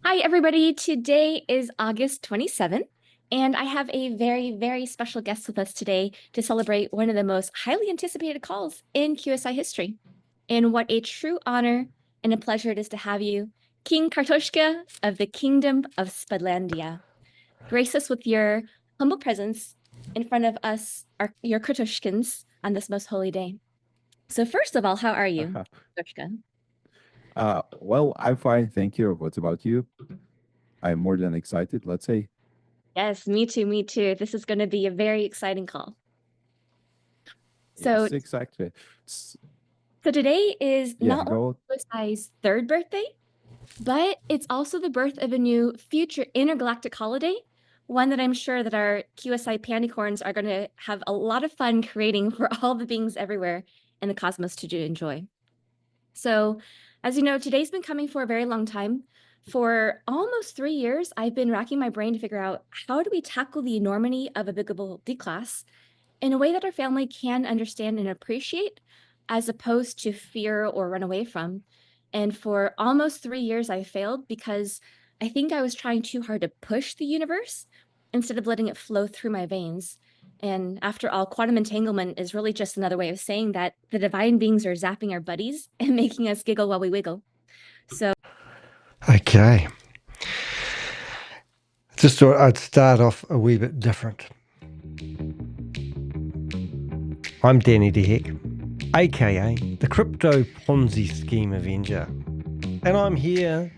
Hi, everybody. Today is August 27th, and I have a very, very special guest with us today to celebrate one of the most highly anticipated calls in QSI history. And what a true honor and a pleasure it is to have you, King Kartoshka of the Kingdom of Spodlandia. Grace us with your humble presence in front of us, your Kartoshkans, on this most holy day. So first of all, how are you, Kartoshka? Well, I'm fine, thank you. What about you? I'm more than excited, let's say. Yes, me too, me too. This is going to be a very exciting call. So Yes, exactly. S- So today is Yeah, not only go. QSI's third birthday, but it's also the birth of a new future intergalactic holiday, one that I'm sure that our QSI pandicorns are going to have a lot of fun creating for all the beings everywhere in the cosmos to enjoy. So, as you know, today's been coming for a very long time. For almost 3 years, I've been racking my brain to figure out how do we tackle the enormity of a biggable D class in a way that our family can understand and appreciate, as opposed to fear or run away from. And for almost 3 years, I failed because I think I was trying too hard to push the universe instead of letting it flow through my veins. And after all, quantum entanglement is really just another way of saying that the divine beings are zapping our buddies and making us giggle while we wiggle. So, Okay. Just thought I'd start off a wee bit different. I'm Danny DeHeck, aka the Crypto Ponzi Scheme Avenger. And I'm here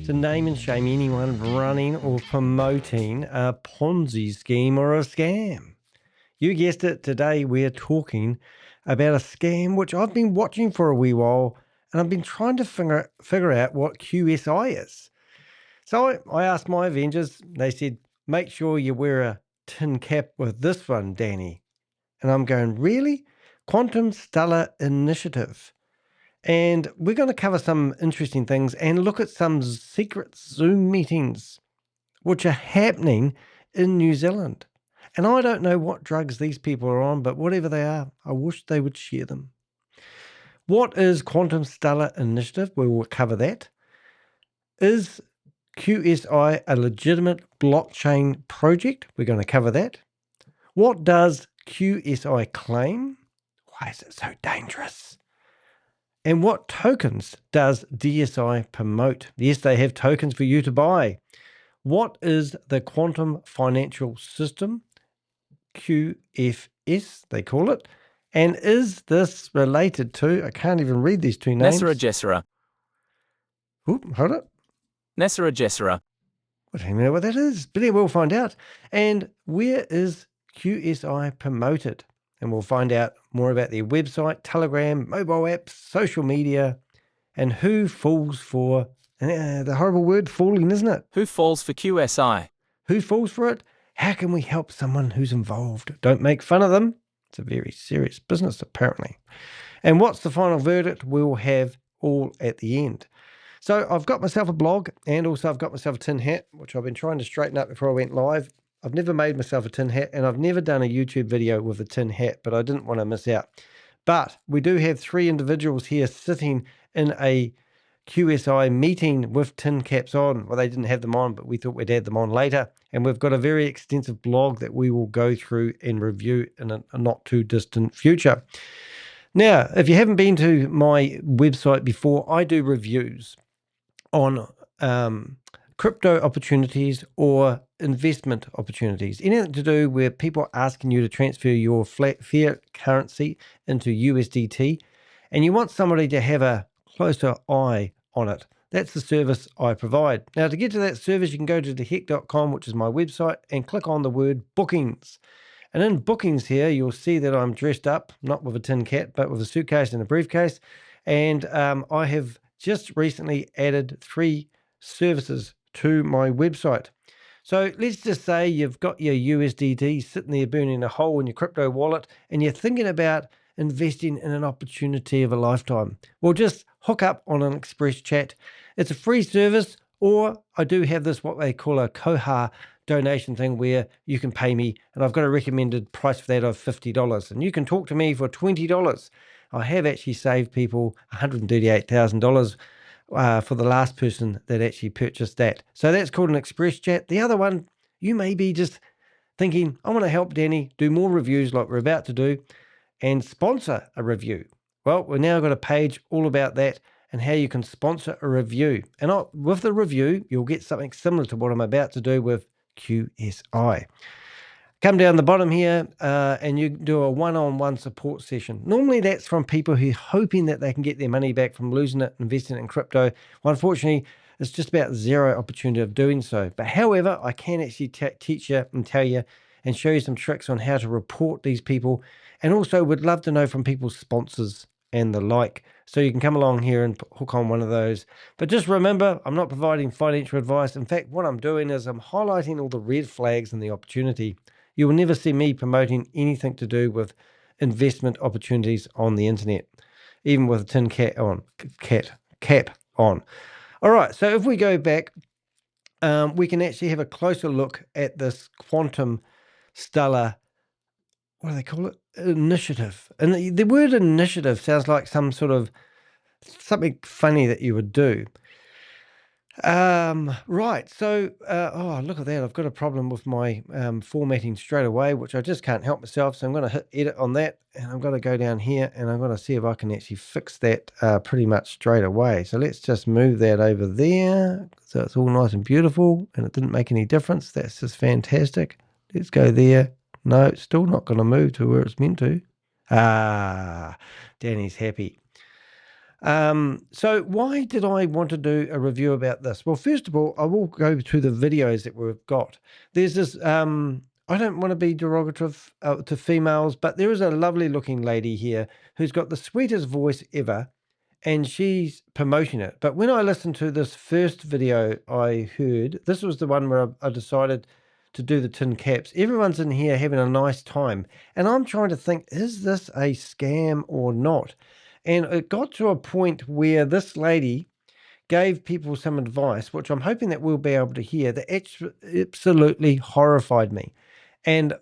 to name and shame anyone running or promoting a Ponzi scheme or a scam. You guessed it, today we're talking about a scam which I've been watching for a wee while, and I've been trying to figure out what QSI is. So I asked my Avengers, they said, make sure you wear a tin cap with this one, Danny. And I'm going, really? Quantum Stellar Initiative. And we're going to cover some interesting things and look at some secret Zoom meetings which are happening in New Zealand. And I don't know what drugs these people are on, but whatever they are, I wish they would share them. What is Quantum Stellar Initiative? We will cover that. Is QSI a legitimate blockchain project? We're going to cover that. What does QSI claim? Why is it so dangerous? And what tokens does DSI promote? Yes, they have tokens for you to buy. What is the quantum financial system? QFS, they call it. And is this related to, I can't even read these two names. NESARA, GESARA. Oop, hold it. NESARA, GESARA. I don't even know what that is, but yeah, we'll find out. And where is QSI promoted? And we'll find out more about their website, Telegram, mobile apps, social media, and who falls for the horrible word falling, isn't it? Who falls for QSI? Who falls for it? How can we help someone who's involved? Don't make fun of them. It's a very serious business, apparently. And what's the final verdict? We'll have all at the end. So I've got myself a blog, and also I've got myself a tin hat, which I've been trying to straighten up before I went live. I've never made myself a tin hat, and I've never done a YouTube video with a tin hat, but I didn't want to miss out. But we do have 3 individuals here sitting in a QSI meeting with tin caps on. Well, they didn't have them on, but we thought we'd add them on later. And we've got a very extensive blog that we will go through and review in a not too distant future. Now, if you haven't been to my website before, I do reviews on crypto opportunities or investment opportunities. Anything to do where people are asking you to transfer your fiat currency into USDT, and you want somebody to have a closer eye on it. That's the service I provide. Now, to get to that service, you can go to theheck.com, which is my website, and click on the word bookings. And in bookings here, you'll see that I'm dressed up, not with a tin cat, but with a suitcase and a briefcase. And I have just recently added 3 services to my website. So let's just say you've got your USDT sitting there burning a hole in your crypto wallet, and you're thinking about investing in an opportunity of a lifetime. Well, just hook up on an express chat. It's a free service, or I do have this, what they call a Koha donation thing, where you can pay me, and I've got a recommended price for that of $50, and you can talk to me for $20. I have actually saved people $138,000 for the last person that actually purchased that. So that's called an express chat. The other one, you may be just thinking, I want to help Danny do more reviews like we're about to do and sponsor a review. Well, we've now got a page all about that and how you can sponsor a review. And with the review, you'll get something similar to what I'm about to do with QSI. Come down the bottom here and you do a one-on-one support session. Normally that's from people who are hoping that they can get their money back from losing it, investing it in crypto. Well, unfortunately, it's just about zero opportunity of doing so. But however, I can actually teach you and tell you and show you some tricks on how to report these people. And also would love to know from people's sponsors and the like. So you can come along here and hook on one of those. But just remember, I'm not providing financial advice. In fact, what I'm doing is I'm highlighting all the red flags and the opportunity. You will never see me promoting anything to do with investment opportunities on the internet, even with a tin cap on. All right, so if we go back, we can actually have a closer look at this quantum stellar, what do they call it? Initiative. And the word initiative sounds like some sort of something funny that you would do. Right. So, oh, look at that. I've got a problem with my formatting straight away, which I just can't help myself. So I'm going to hit edit on that and I'm going to go down here and I'm going to see if I can actually fix that pretty much straight away. So let's just move that over there. So it's all nice and beautiful and it didn't make any difference. That's just fantastic. Let's go there. No, it's still not going to move to where it's meant to. Ah, Danny's happy. So why did I want to do a review about this? Well, first of all, I will go to the videos that we've got. There's this, I don't want to be derogative to females, but there is a lovely looking lady here who's got the sweetest voice ever and she's promoting it. But when I listened to this first video I heard, this was the one where I decided to do the tin caps. Everyone's in here having a nice time. And I'm trying to think, is this a scam or not? And it got to a point where this lady gave people some advice, which I'm hoping that we'll be able to hear, that absolutely horrified me. And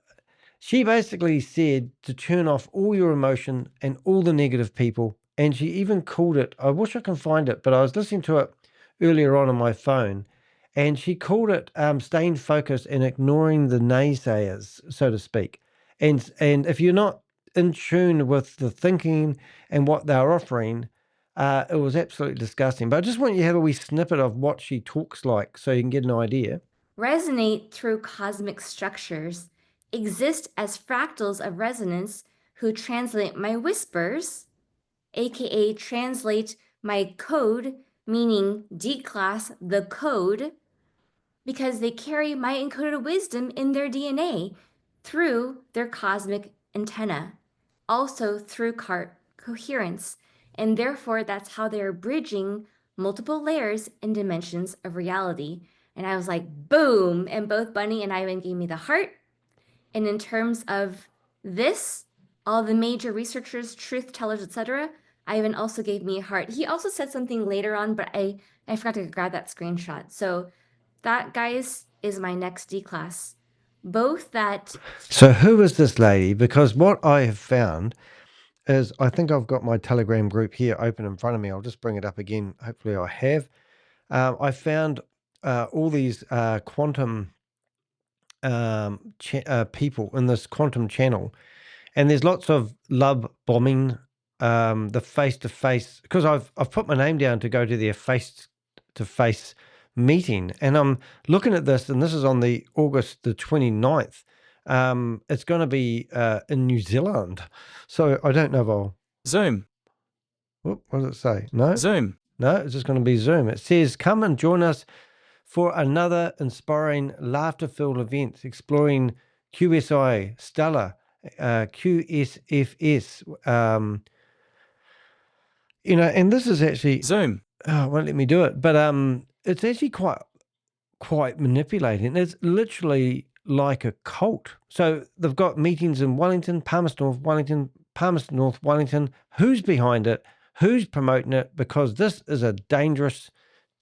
she basically said to turn off all your emotion and all the negative people. And she even called it, I wish I can find it, but I was listening to it earlier on my phone. And she called it staying focused and ignoring the naysayers, so to speak. And if you're not in tune with the thinking and what they're offering, it was absolutely disgusting. But I just want you to have a wee snippet of what she talks like so you can get an idea. Resonate through cosmic structures, exist as fractals of resonance who translate my whispers, aka translate my code, meaning declass the code, because they carry my encoded wisdom in their DNA through their cosmic antenna, also through coherence, and therefore that's how they're bridging multiple layers and dimensions of reality. And I was like, boom, and both Bunny and Ivan gave me the heart. And in terms of this, all the major researchers, truth tellers, etc., Ivan also gave me a heart. He also said something later on, but I forgot to grab that screenshot. So that, guys, is my next D class. Both that. So who is this lady? Because what I have found is, I think I've got my Telegram group here open in front of me. I'll just bring it up again. Hopefully I have. I found all these quantum people in this quantum channel. And there's lots of love bombing, the face-to-face, because I've put my name down to go to their face-to-face meeting. And I'm looking at this, and this is on the August the 29th. It's going to be in New Zealand. So I don't know if I'll... Zoom. What does it say? No? Zoom. No, it's just going to be Zoom. It says, come and join us for another inspiring, laughter-filled event exploring QSI, Stellar, QSFS, and this is actually Zoom. Oh, it won't let me do it, but it's actually quite manipulating. It's literally like a cult. So they've got meetings in Wellington, Palmerston North Wellington. Who's behind it? Who's promoting it? Because this is a dangerous,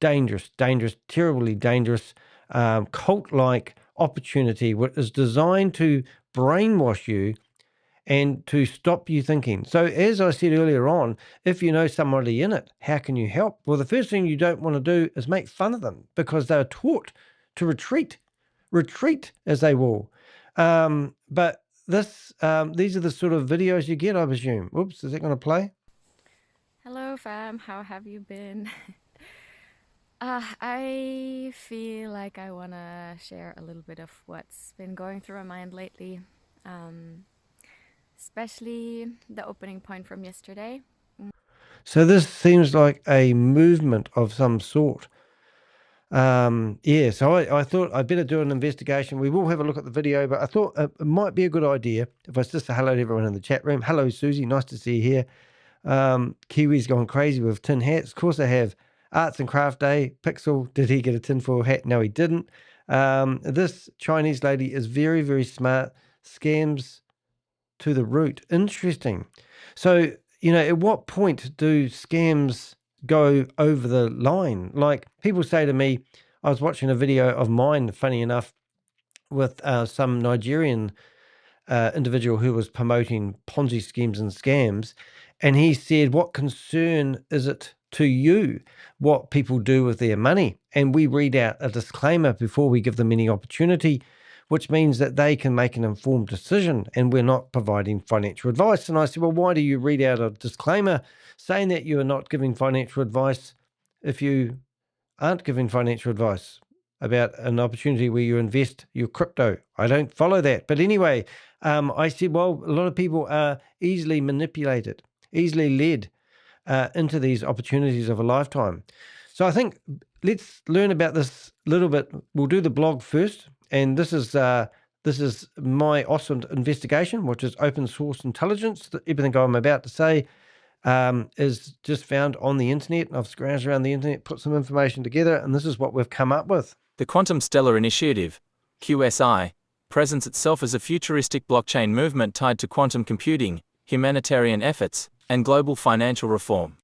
terribly dangerous cult-like opportunity, which is designed to brainwash you and to stop you thinking. So as I said earlier on, if you know somebody in it, how can you help? Well, the first thing you don't want to do is make fun of them, because they're taught to retreat as they will. But these are the sort of videos you get, I presume. Oops, is that going to play? Hello fam, how have you been? I feel like I want to share a little bit of what's been going through my mind lately, especially the opening point from yesterday. So this seems like a movement of some sort. So I thought I'd better do an investigation. We will have a look at the video, but I thought it might be a good idea if I just say hello to everyone in the chat room. Hello, Susie. Nice to see you here. Kiwi's gone crazy with tin hats. Of course, I have Arts and Craft Day. Pixel, did he get a tinfoil hat? No, he didn't. This Chinese lady is very, very smart. Scams to the root. Interesting. So, at what point do scams go over the line? Like, people say to me, I was watching a video of mine, funny enough, with some Nigerian individual who was promoting Ponzi schemes and scams. And he said, what concern is it to you what people do with their money? And we read out a disclaimer before we give them any opportunity, which means that they can make an informed decision, and we're not providing financial advice. And I said, well, why do you read out a disclaimer saying that you are not giving financial advice if you aren't giving financial advice about an opportunity where you invest your crypto? I don't follow that. But anyway, I said, well, a lot of people are easily manipulated, easily led into these opportunities of a lifetime. So I think let's learn about this a little bit. We'll do the blog first. And this is my awesome investigation, which is open source intelligence. Everything I'm about to say is just found on the internet. I've scrounged around the internet, put some information together, and this is what we've come up with. The Quantum Stellar Initiative, QSI, presents itself as a futuristic blockchain movement tied to quantum computing, humanitarian efforts, and global financial reform.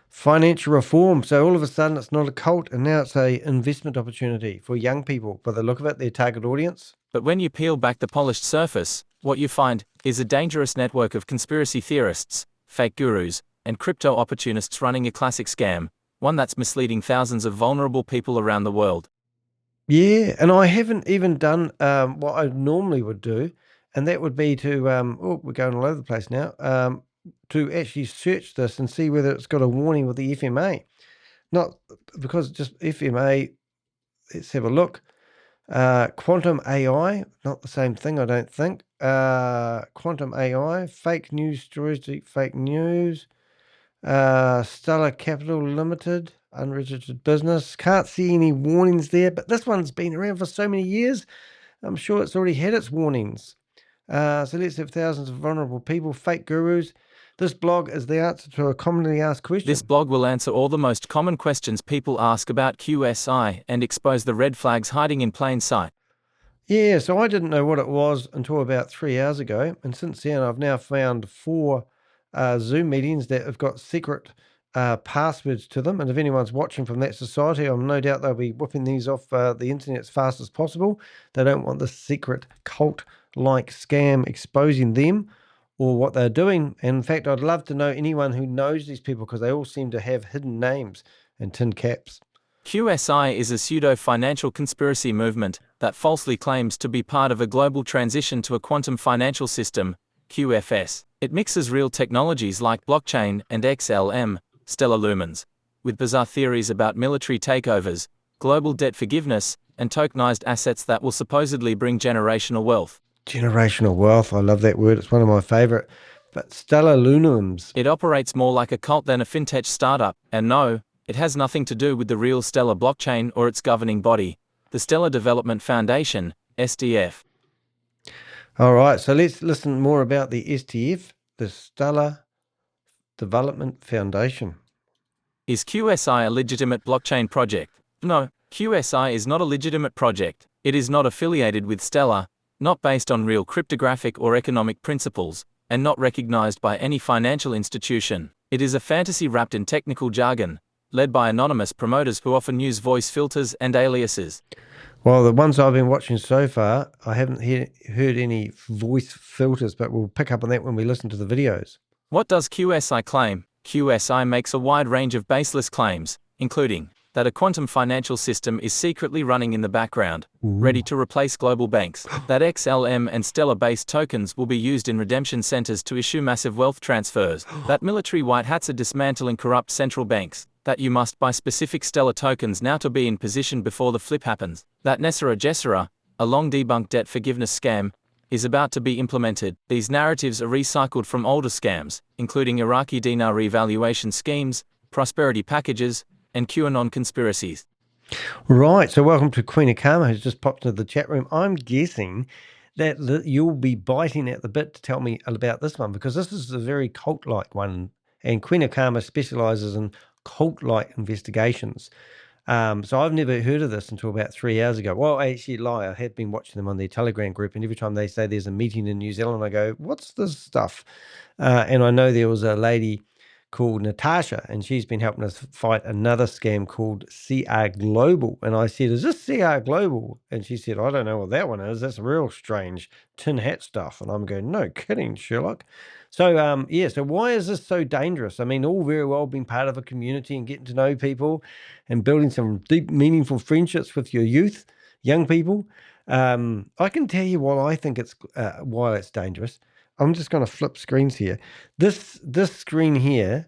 Financial reform. So all of a sudden it's not a cult, and now it's a investment opportunity for young people. By the look of it, their target audience. But when you peel back the polished surface, what you find is a dangerous network of conspiracy theorists, fake gurus, and crypto opportunists running a classic scam, one that's misleading thousands of vulnerable people around the world. Yeah, and I haven't even done what I normally would do, and that would be to, we're going all over the place now, to actually search this and see whether it's got a warning with the FMA. Not because just FMA, let's have a look. Quantum AI, not the same thing, I don't think. Quantum AI, fake news stories, deep fake news. Stellar Capital Limited, unregistered business. Can't see any warnings there, but this one's been around for so many years. I'm sure it's already had its warnings. So let's have thousands of vulnerable people, fake gurus. This blog is the answer to a commonly asked question. This blog will answer all the most common questions people ask about QSI and expose the red flags hiding in plain sight. Yeah, so I didn't know what it was until about 3 hours ago. And since then, I've now found 4 Zoom meetings that have got secret passwords to them. And if anyone's watching from that society, I'm no doubt they'll be whipping these off the internet as fast as possible. They don't want this secret cult-like scam exposing them or what they're doing. And in fact, I'd love to know anyone who knows these people, because they all seem to have hidden names and tin caps. QSI is a pseudo-financial conspiracy movement that falsely claims to be part of a global transition to a quantum financial system, QFS. It mixes real technologies like blockchain and XLM, stellar lumens, with bizarre theories about military takeovers, global debt forgiveness, and tokenized assets that will supposedly bring generational wealth. Generational wealth, I love that word. It's one of my favorite. But stellar lumens. It operates more like a cult than a fintech startup, and no, it has nothing to do with the real Stellar blockchain or its governing body, the Stellar Development Foundation, SDF. All right, so let's listen more about the SDF, the Stellar Development Foundation. Is QSI a legitimate blockchain project? No, QSI is not a legitimate project. It is not affiliated with Stellar, not based on real cryptographic or economic principles, and not recognized by any financial institution. It is a fantasy wrapped in technical jargon, led by anonymous promoters who often use voice filters and aliases. Well, the ones I've been watching so far, I haven't heard any voice filters, but we'll pick up on that when we listen to the videos. What does QSI claim? QSI makes a wide range of baseless claims, including that a quantum financial system is secretly running in the background, ready to replace global banks, that XLM and Stellar-based tokens will be used in redemption centers to issue massive wealth transfers, that military white hats are dismantling corrupt central banks, that you must buy specific Stellar tokens now to be in position before the flip happens, that NESARA GESARA, a long-debunked debt forgiveness scam, is about to be implemented. These narratives are recycled from older scams, including Iraqi dinar revaluation schemes, prosperity packages, and QAnon conspiracies. Right. So welcome to Queen of Karma, who's just popped into the chat room. I'm guessing that you'll be biting at the bit to tell me about this one, because this is a very cult-like one, and Queen of Karma specializes in cult-like investigations. So I've never heard of this until about 3 hours ago. Well, I actually lie. I have been watching them on their Telegram group, and every time they say there's a meeting in New Zealand, I go, what's this stuff? And I know there was a lady called Natasha, and she's been helping us fight another scam called CR Global. And I said, is this CR Global? And she said, I don't know what that one is. That's real strange tin hat stuff. And I'm going, no kidding, Sherlock. So, yeah, so why is this so dangerous? I mean, all very well being part of a community and getting to know people and building some deep, meaningful friendships with your youth, young people. I can tell you why I think it's why it's dangerous. I'm just going to flip screens here. This screen here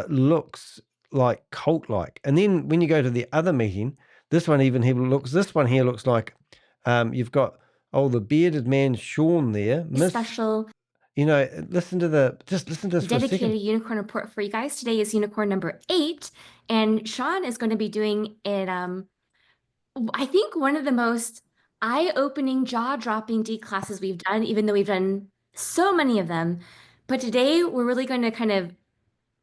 looks like cult-like, and then when you go to the other meeting, this one here looks like you've got the bearded man Sean there. Special Listen to this for a second. dedicated unicorn report for you guys. Today is unicorn number 8, and Sean is going to be doing it. I think one of the most eye-opening, jaw-dropping D classes we've done, even though we've done so many of them. But today we're really going to kind of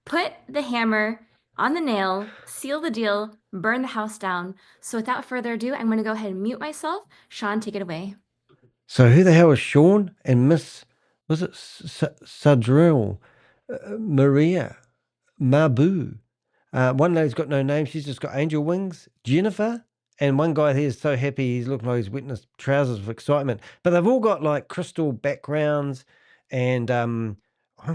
put the hammer on the nail, seal the deal, burn the house down. So without further ado, I'm going to go ahead and mute myself. Sean, take it away. So who the hell is Sean and Miss, was it Sadril, Maria, Mabu? One lady's got no name. She's just got angel wings. Jennifer. And one guy here is so happy he's looking like he's wetting his trousers of excitement. But they've all got like crystal backgrounds. And I'm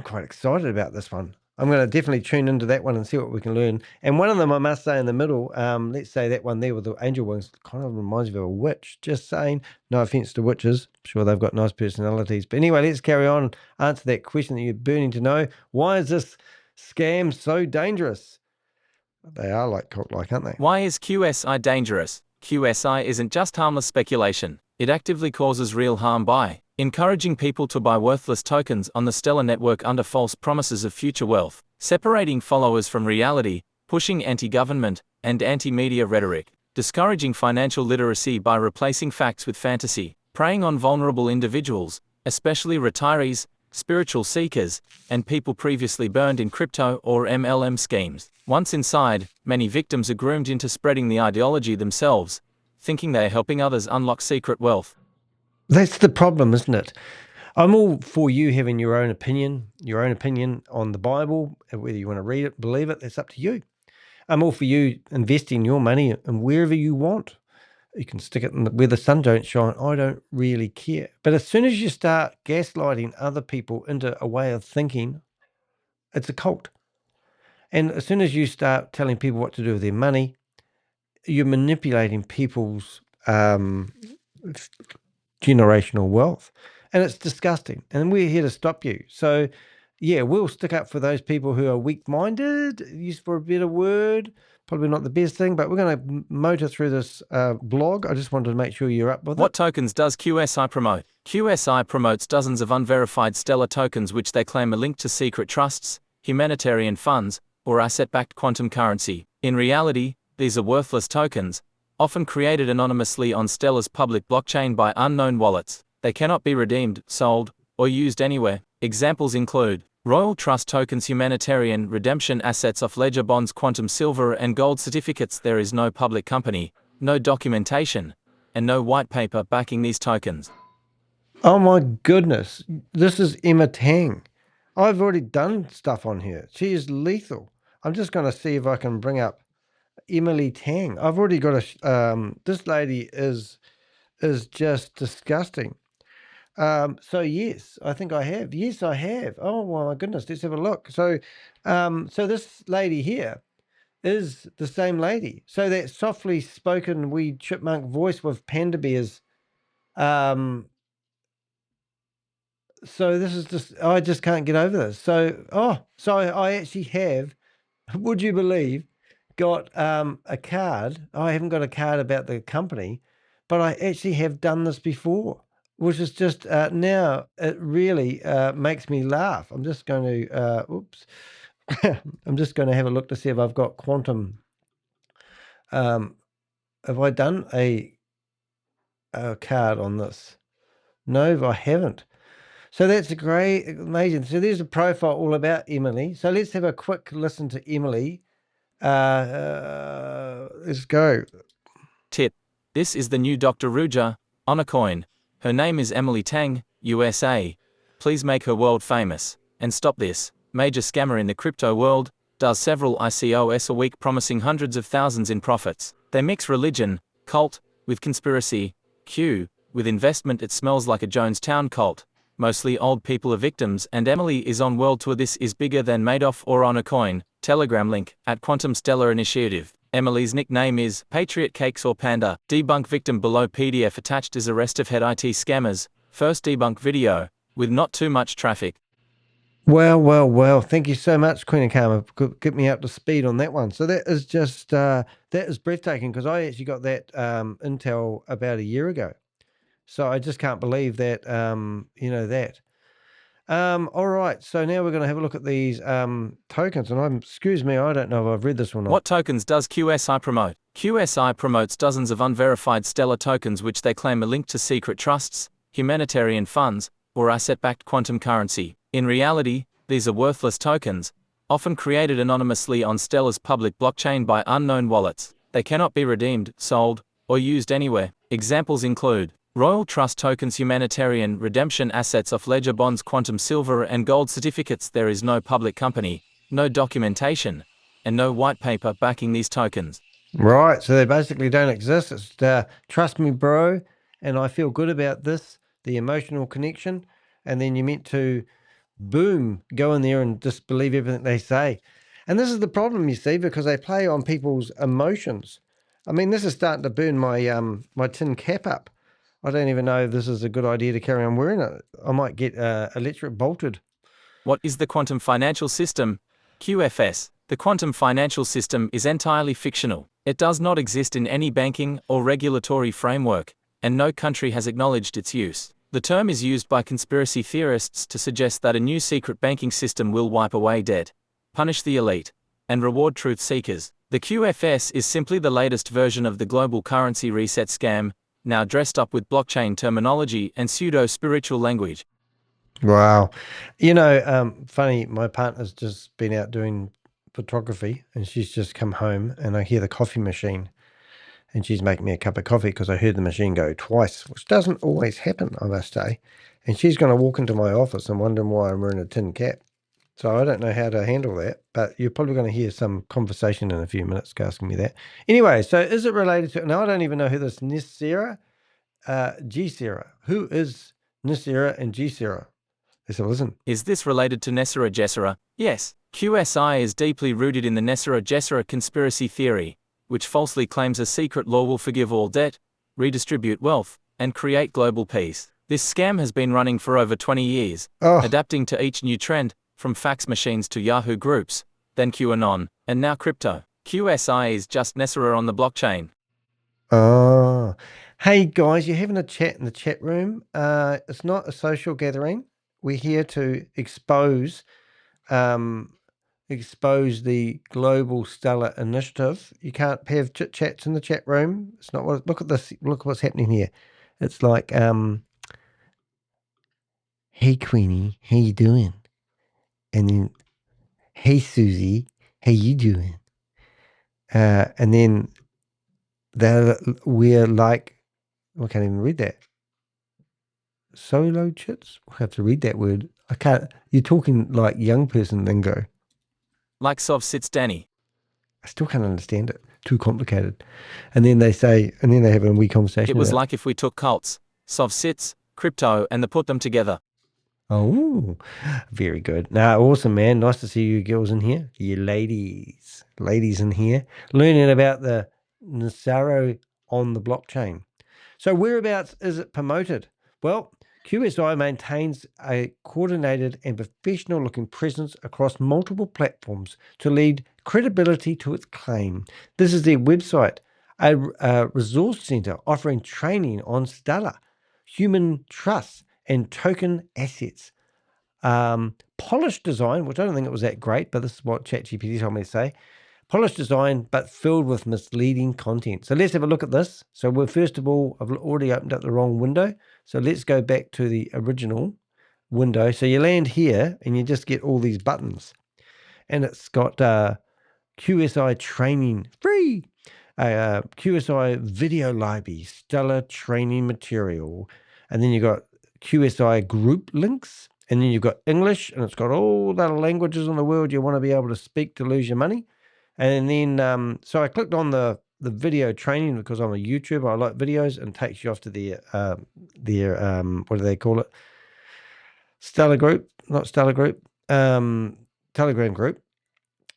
quite excited about this one. I'm going to definitely tune into that one and see what we can learn. And one of them, I must say, in the middle, let's say that one there with the angel wings kind of reminds me of a witch. Just saying. No offense to witches. I'm sure they've got nice personalities. But anyway, let's carry on. Answer that question that you're burning to know. Why is this scam so dangerous? They are like cult-like, aren't they? Why is QSI dangerous? QSI isn't just harmless speculation. It actively causes real harm by encouraging people to buy worthless tokens on the Stellar network under false promises of future wealth, separating followers from reality, pushing anti-government and anti-media rhetoric, discouraging financial literacy by replacing facts with fantasy, preying on vulnerable individuals, especially retirees, spiritual seekers, and people previously burned in crypto or MLM schemes. Once inside, many victims are groomed into spreading the ideology themselves, thinking they are helping others unlock secret wealth. That's the problem, isn't it? I'm all for you having your own opinion on the Bible, whether you want to read it, believe it, that's up to you. I'm all for you investing your money in wherever you want. You can stick it in where the sun don't shine. I don't really care. But as soon as you start gaslighting other people into a way of thinking, it's a cult. And as soon as you start telling people what to do with their money, you're manipulating people's generational wealth. And it's disgusting. And we're here to stop you. So, yeah, we'll stick up for those people who are weak-minded, used for a better word. Probably not the best thing, but we're going to motor through this blog. I just wanted to make sure you're up with it. What tokens does QSI promote? QSI promotes dozens of unverified Stellar tokens which they claim are linked to secret trusts, humanitarian funds, or asset-backed quantum currency. In reality, these are worthless tokens, often created anonymously on Stellar's public blockchain by unknown wallets. They cannot be redeemed, sold, or used anywhere. Examples include Royal Trust tokens, humanitarian redemption assets, off-ledger bonds, quantum silver and gold certificates. There is no public company, no documentation, and no white paper backing these tokens. Oh my goodness. This is Emma Tang. I've already done stuff on her. She is lethal. I'm just going to see if I can bring up Emily Tang. I've already got this lady is just disgusting. So yes, I think I have. Yes, I have. Oh my goodness, let's have a look. So, so this lady here is the same lady. So that softly spoken wee chipmunk voice with panda bears. So this is just, I just can't get over this. So I actually have, would you believe, got a card. I haven't got a card about the company, but I actually have done this before, which is just now it really makes me laugh. I'm just going to, oops, I'm just going to have a look to see if I've got quantum. Have I done a card on this? No, I haven't. So that's a great, amazing. So there's a profile all about Emily. So let's have a quick listen to Emily. Let's go. Tip. This is the new Dr. Ruja, on a coin. Her name is Emily Tang, USA. Please make her world famous. And stop this. Major scammer in the crypto world, does several ICOs a week promising hundreds of thousands in profits. They mix religion, cult, with conspiracy, with investment. It smells like a Jonestown cult. Mostly old people are victims, and Emily is on world tour. This is bigger than Madoff or on a coin. Telegram link, at Quantum Stellar Initiative. Emily's nickname is Patriot Cakes or Panda. Debunk victim below. PDF attached is arrest of head IT scammers. First debunk video, with not too much traffic. Well. Thank you so much, Queen of Karma. Get me up to speed on that one. So that is just, that is breathtaking, because I actually got that intel about a year ago. So I just can't believe that, that. All right. So now we're going to have a look at these tokens. And excuse me, I don't know if I've read this one. What tokens does QSI promote? QSI promotes dozens of unverified stellar tokens which they claim are linked to secret trusts, humanitarian funds, or asset-backed quantum currency. In reality, these are worthless tokens, often created anonymously on Stellar's public blockchain by unknown wallets. They cannot be redeemed, sold, or used anywhere. Examples include Royal Trust tokens, humanitarian redemption assets, off-ledger bonds, quantum silver and gold certificates. There is no public company, no documentation, and no white paper backing these tokens. Right, so they basically don't exist. It's trust me, bro, and I feel good about this, the emotional connection, and then you're meant to, boom, go in there and just believe everything they say. And this is the problem, you see, because they play on people's emotions. I mean, this is starting to burn my my tin cap up. I don't even know if this is a good idea to carry on wearing it. I might get electric bolted. What is the quantum financial system? QFS. The quantum financial system is entirely fictional. It does not exist in any banking or regulatory framework, and no country has acknowledged its use. The term is used by conspiracy theorists to suggest that a new secret banking system will wipe away debt, punish the elite, and reward truth seekers. The QFS is simply the latest version of the global currency reset scam, now dressed up with blockchain terminology and pseudo-spiritual language. Wow. Funny, my partner's just been out doing photography and she's just come home and I hear the coffee machine and she's making me a cup of coffee because I heard the machine go twice, which doesn't always happen, I must say. And she's going to walk into my office and wondering why I'm wearing a tin cap. So I don't know how to handle that, but you're probably going to hear some conversation in a few minutes asking me that. Anyway, so is it related to, now I don't even know who this NESARA, GESARA, who is NESARA and GESARA? Let's have a listen. Is this related to NESARA GESARA? Yes. QSI is deeply rooted in the NESARA GESARA conspiracy theory, which falsely claims a secret law will forgive all debt, redistribute wealth, and create global peace. This scam has been running for over 20 years, adapting to each new trend, from fax machines to Yahoo groups, then QAnon, and now crypto. QSI is just NESARA on the blockchain. Oh. Hey guys, you're having a chat in the chat room. It's not a social gathering. We're here to expose the Global Stellar Initiative. You can't have chit chats in the chat room. It's not what. Look at this. Look what's happening here. It's like, hey Queenie, how you doing? And then, hey Susie, how you doing? And then we're like, I can't even read that. Solo chits? I have to read that word. I can't. You're talking like young person lingo. Like Sov sits Danny. I still can't understand it. Too complicated. And then they say, and then they have a wee conversation. It was about, like if we took cults, sovsits, crypto, and put them together. oh, very good. Nah, awesome, man. Nice to see you girls in here. You ladies in here, learning about the NESARA on the blockchain. So whereabouts is it promoted? Well, QSI maintains a coordinated and professional-looking presence across multiple platforms to lead credibility to its claim. This is their website, a resource center offering training on Stellar, human trust, and token assets. Polished design, which I don't think it was that great, but this is what ChatGPT told me to say. Polished design, but filled with misleading content. So let's have a look at this. So we're, first of all, I've already opened up the wrong window. So let's go back to the original window. So you land here and you just get all these buttons. And it's got QSI training free, QSI video library, stellar training material. And then you've got QSI group links. And then you've got English, and it's got all the languages in the world you want to be able to speak to lose your money. And then, so I clicked on the video training because I'm a YouTuber. I like videos, and it takes you off to their what do they call it? Stellar group, not Stellar group, Telegram group.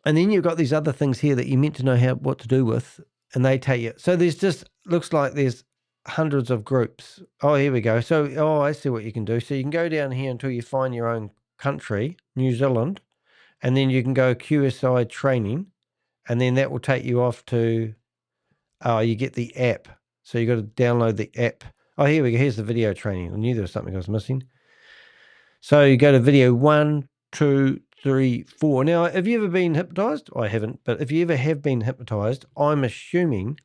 And then you've got these other things here that you're meant to know what to do with, and they tell you. So there's just, looks like there's hundreds of groups. Oh, here we go. So, oh, I see what you can do. So you can go down here until you find your own country, New Zealand, and then you can go QSI training. And then that will take you off to, you get the app. So you got to download the app. Oh, here we go. Here's the video training. I knew there was something I was missing. So you go to video 1, 2, 3, 4. Now, have you ever been hypnotized? I haven't. But if you ever have been hypnotized, I'm assuming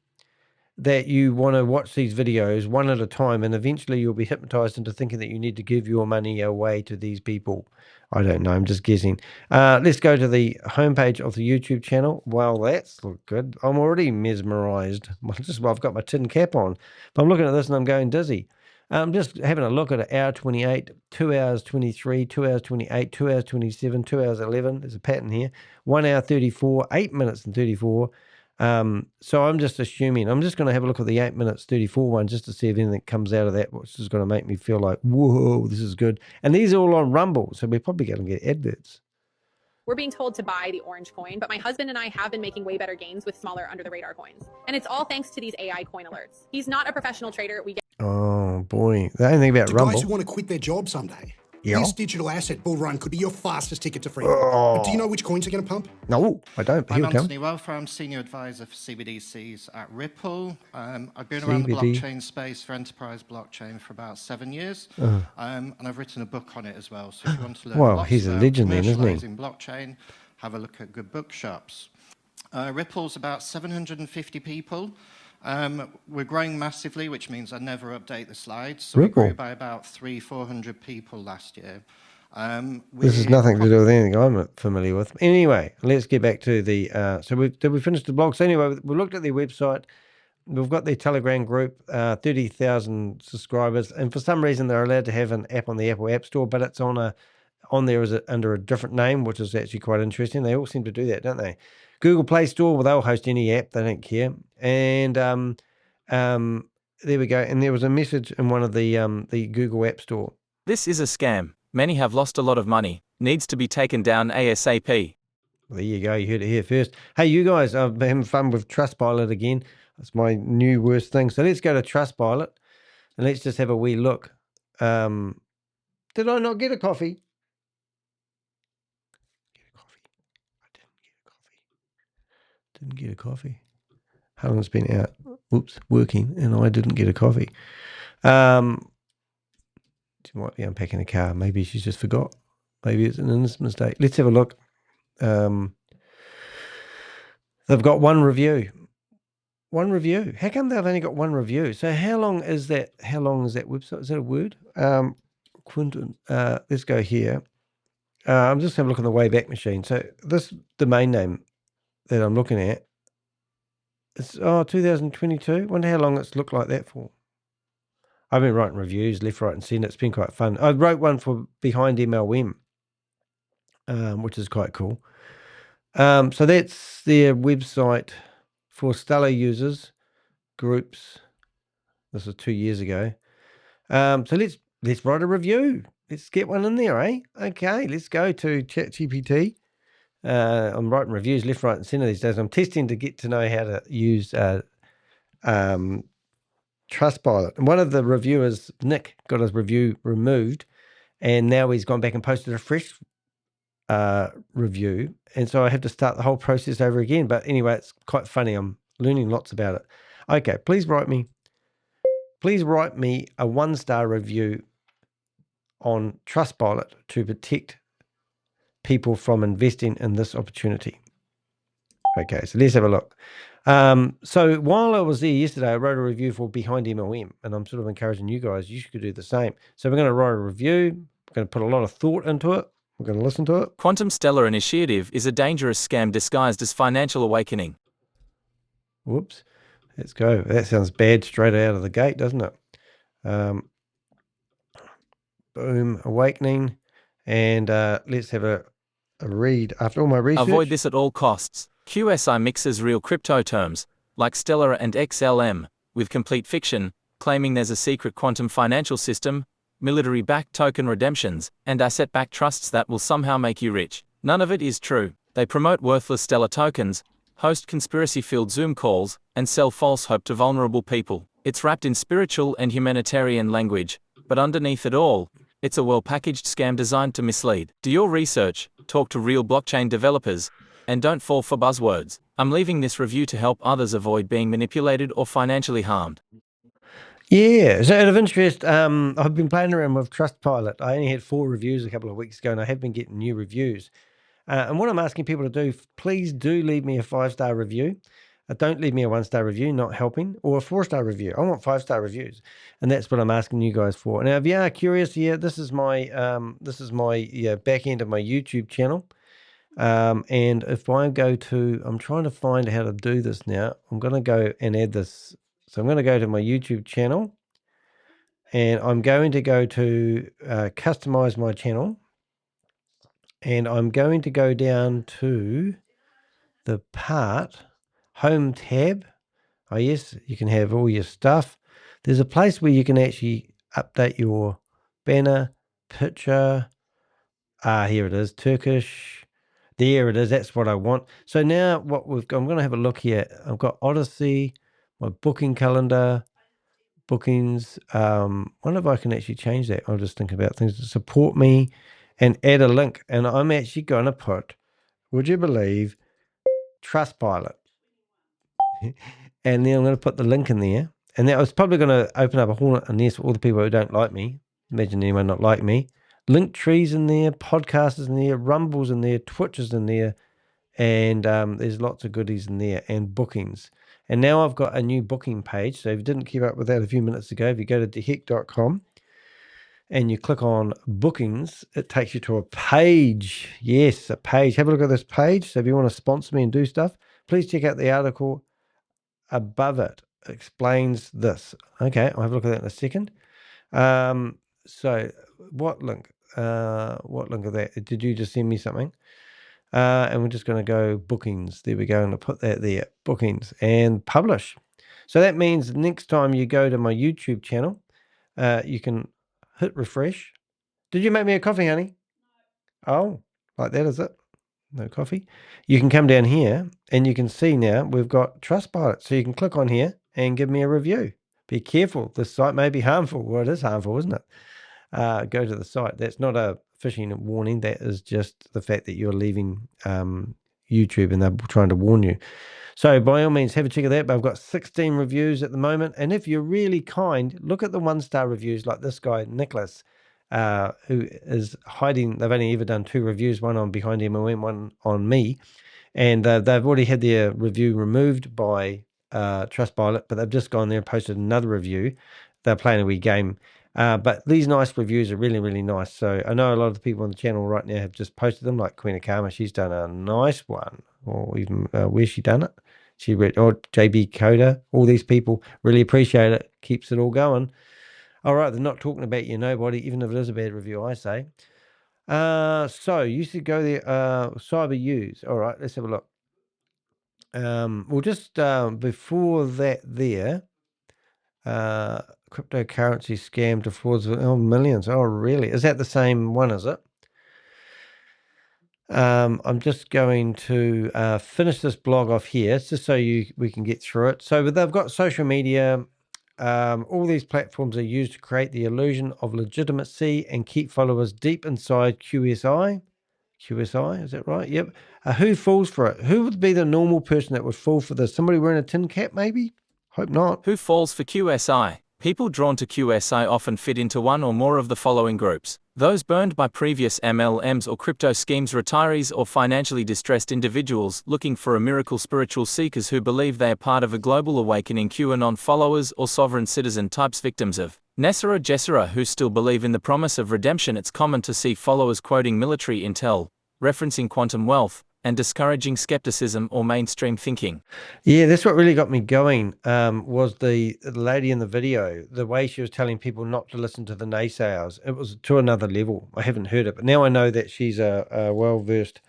that you want to watch these videos one at a time, and eventually you'll be hypnotized into thinking that you need to give your money away to these people. I don't know. I'm just guessing. Let's go to the homepage of the YouTube channel. Well, that's look good. I'm already mesmerized. I've got my tin cap on, but I'm looking at this and I'm going dizzy. I'm just having a look at an hour 28, 2 hours 23, 2 hours 28, 2 hours 27, 2 hours 11. There's a pattern here. 1 hour 34, 8 minutes and 34. So I'm just assuming, I'm just going to have a look at the 8 minutes 34 one just to see if anything comes out of that, which is going to make me feel like, whoa, this is good. And these are all on Rumble, so we're probably going to get adverts. We're being told to buy the orange coin, but my husband and I have been making way better gains with smaller under the radar coins. And it's all thanks to these AI coin alerts. He's not a professional trader. We get Oh boy, the only thing about to Rumble. guys who want to quit their job someday. Yeah. This digital asset bull run could be your fastest ticket to freedom. But do you know which coins are going to pump? No, I don't. But I'm he'll tell Anthony me. Welfare. I'm Senior Advisor for CBDCs at Ripple. I've been around the CBD. blockchain space for enterprise blockchain for about 7 years. And I've written a book on it as well. So if you want to learn Well, lots he's a about legend then, isn't he? commercializing blockchain, have a look at good bookshops. Ripple's about 750 people. We're growing massively, which means I never update the slides. So Ripple. we grew by about 400 people last year. This has nothing to do with anything I'm familiar with. Anyway, let's get back to the. Did we finish the blog? So anyway, we looked at their website. We've got their Telegram group, 30,000 subscribers, and for some reason they're allowed to have an app on the Apple App Store, but it's on there under a different name, which is actually quite interesting. They all seem to do that, don't they? Google Play Store, well, they'll host any app, they don't care. And there we go. And there was a message in one of the Google App Store. This is a scam. Many have lost a lot of money. Needs to be taken down ASAP. There you go. You heard it here first. Hey, you guys, I've been having fun with Trustpilot again. That's my new worst thing. So let's go to Trustpilot and let's just have a wee look. Did I not get a coffee? I didn't get a coffee. Helen's been out, working, and I didn't get a coffee. She might be unpacking a car. Maybe she's just forgot. Maybe it's an innocent mistake. Let's have a look. They've got one review. One review. How come they've only got one review? So how long is that? How long is that website? Is that a word? Quinton. Let's go here. I'm just having a look on the Wayback Machine. So this domain name that I'm looking at. It's 2022. Wonder how long it's looked like that for. I've been writing reviews left, right, and centre. It's been quite fun. I wrote one for Behind MLM, which is quite cool. So that's their website for Stellar users, groups. This was 2 years ago. So let's write a review. Let's get one in there, eh? Okay, let's go to ChatGPT. I'm writing reviews left, right, and center these days. I'm testing to get to know how to use Trustpilot. And one of the reviewers, Nick, got his review removed, and now he's gone back and posted a fresh review. And so I have to start the whole process over again. But anyway, it's quite funny. I'm learning lots about it. Okay, please write me a 1-star review on Trustpilot to protect people from investing in this opportunity. Okay, so let's have a look. So while I was there yesterday, I wrote a review for Behind MLM, and I'm sort of encouraging you guys, you should do the same. So we're going to write a review. We're going to put a lot of thought into it. We're going to listen to it. Quantum Stellar Initiative is a dangerous scam disguised as financial awakening. Whoops. Let's go. That sounds bad straight out of the gate, doesn't it? Boom, awakening. And let's have a read after all my research. Avoid this at all costs. QSI mixes real crypto terms, like Stellar and XLM, with complete fiction, claiming there's a secret quantum financial system, military-backed token redemptions, and asset-backed trusts that will somehow make you rich. None of it is true. They promote worthless Stellar tokens, host conspiracy-filled Zoom calls, and sell false hope to vulnerable people. It's wrapped in spiritual and humanitarian language, but underneath it all, it's a well-packaged scam designed to mislead. Do your research, talk to real blockchain developers, and don't fall for buzzwords. I'm leaving this review to help others avoid being manipulated or financially harmed. Yeah, so out of interest, I've been playing around with Trustpilot. I only had 4 reviews a couple of weeks ago, and I have been getting new reviews. And what I'm asking people to do, please do leave me a 5-star review. Don't leave me a 1-star review, not helping, or a 4-star review. I want 5-star reviews, and that's what I'm asking you guys for. Now, if you are curious, this is my back end of my YouTube channel. And if I go to, I'm trying to find how to do this now. I'm going to go and add this. So I'm going to go to my YouTube channel, and I'm going to go to customize my channel, and I'm going to go down to the part home tab. Oh yes, you can have all your stuff. There's a place where you can actually update your banner, picture. Here it is, Turkish. There it is. That's what I want. So now what we've got, I'm going to have a look here. I've got Odyssey, my booking calendar, bookings. Wonder if I can actually change that. I'll just think about things to support me and add a link. And I'm actually going to put, would you believe, Trustpilot. And then I'm going to put the link in there. And that was probably going to open up a hornet and nest for all the people who don't like me. Imagine anyone not like me. Link trees in there, podcasters in there, Rumbles in there, Twitch is in there, and there's lots of goodies in there, and bookings. And now I've got a new booking page. So if you didn't keep up with that a few minutes ago, if you go to deheck.com and you click on bookings, it takes you to a page. Yes, a page. Have a look at this page. So if you want to sponsor me and do stuff, please check out the article above it. It explains this. Okay, I'll have a look at that in a second. So what link? What link of that? Did you just send me something? And we're just going to go bookings. There we go. And I'll put that there. Bookings and publish. So that means next time you go to my YouTube channel, you can hit refresh. Did you make me a coffee, honey? Oh, like that, is it? No coffee. You can come down here and you can see now we've got Trustpilot. So you can click on here and give me a review. Be careful. This site may be harmful. Well, it is harmful, isn't it? Go to the site. That's not a phishing warning. That is just the fact that you're leaving YouTube and they're trying to warn you. So by all means, have a check of that. But I've got 16 reviews at the moment. And if you're really kind, look at the 1-star reviews like this guy, Nicholas, who is hiding. They've only ever done 2 reviews, one on Behind MLM, one on me. And they've already had their review removed by Trustpilot, but they've just gone there and posted another review. They're playing a wee game. But these nice reviews are really, really nice. So I know a lot of the people on the channel right now have just posted them, like Queen of Karma. She's done a nice one. Or even where's she done it? She read, or JB Coda. All these people really appreciate it. Keeps it all going. All right, they're not talking about you, nobody, even if it is a bad review, I say. So you should go there. Cyber use. All right, let's have a look. Well, just before that, there, cryptocurrency scam to frauds of millions. Oh, really? Is that the same one? Is it? I'm just going to finish this blog off here, just so we can get through it. So they've got social media. All these platforms are used to create the illusion of legitimacy and keep followers deep inside QSI. QSI, is that right? Yep. Who falls for it? Who would be the normal person that would fall for this? Somebody wearing a tin cap, maybe? Hope not. Who falls for QSI? People drawn to QSI often fit into one or more of the following groups: those burned by previous MLMs or crypto schemes, retirees or financially distressed individuals looking for a miracle, spiritual seekers who believe they are part of a global awakening, QAnon followers, or sovereign citizen types, victims of NESARA, GESARA who still believe in the promise of redemption. It's common to see followers quoting military intel, referencing quantum wealth, and discouraging skepticism or mainstream thinking. Yeah, that's what really got me going, was the lady in the video, the way she was telling people not to listen to the naysayers. It was to another level. I haven't heard it, but now I know that she's a well-versed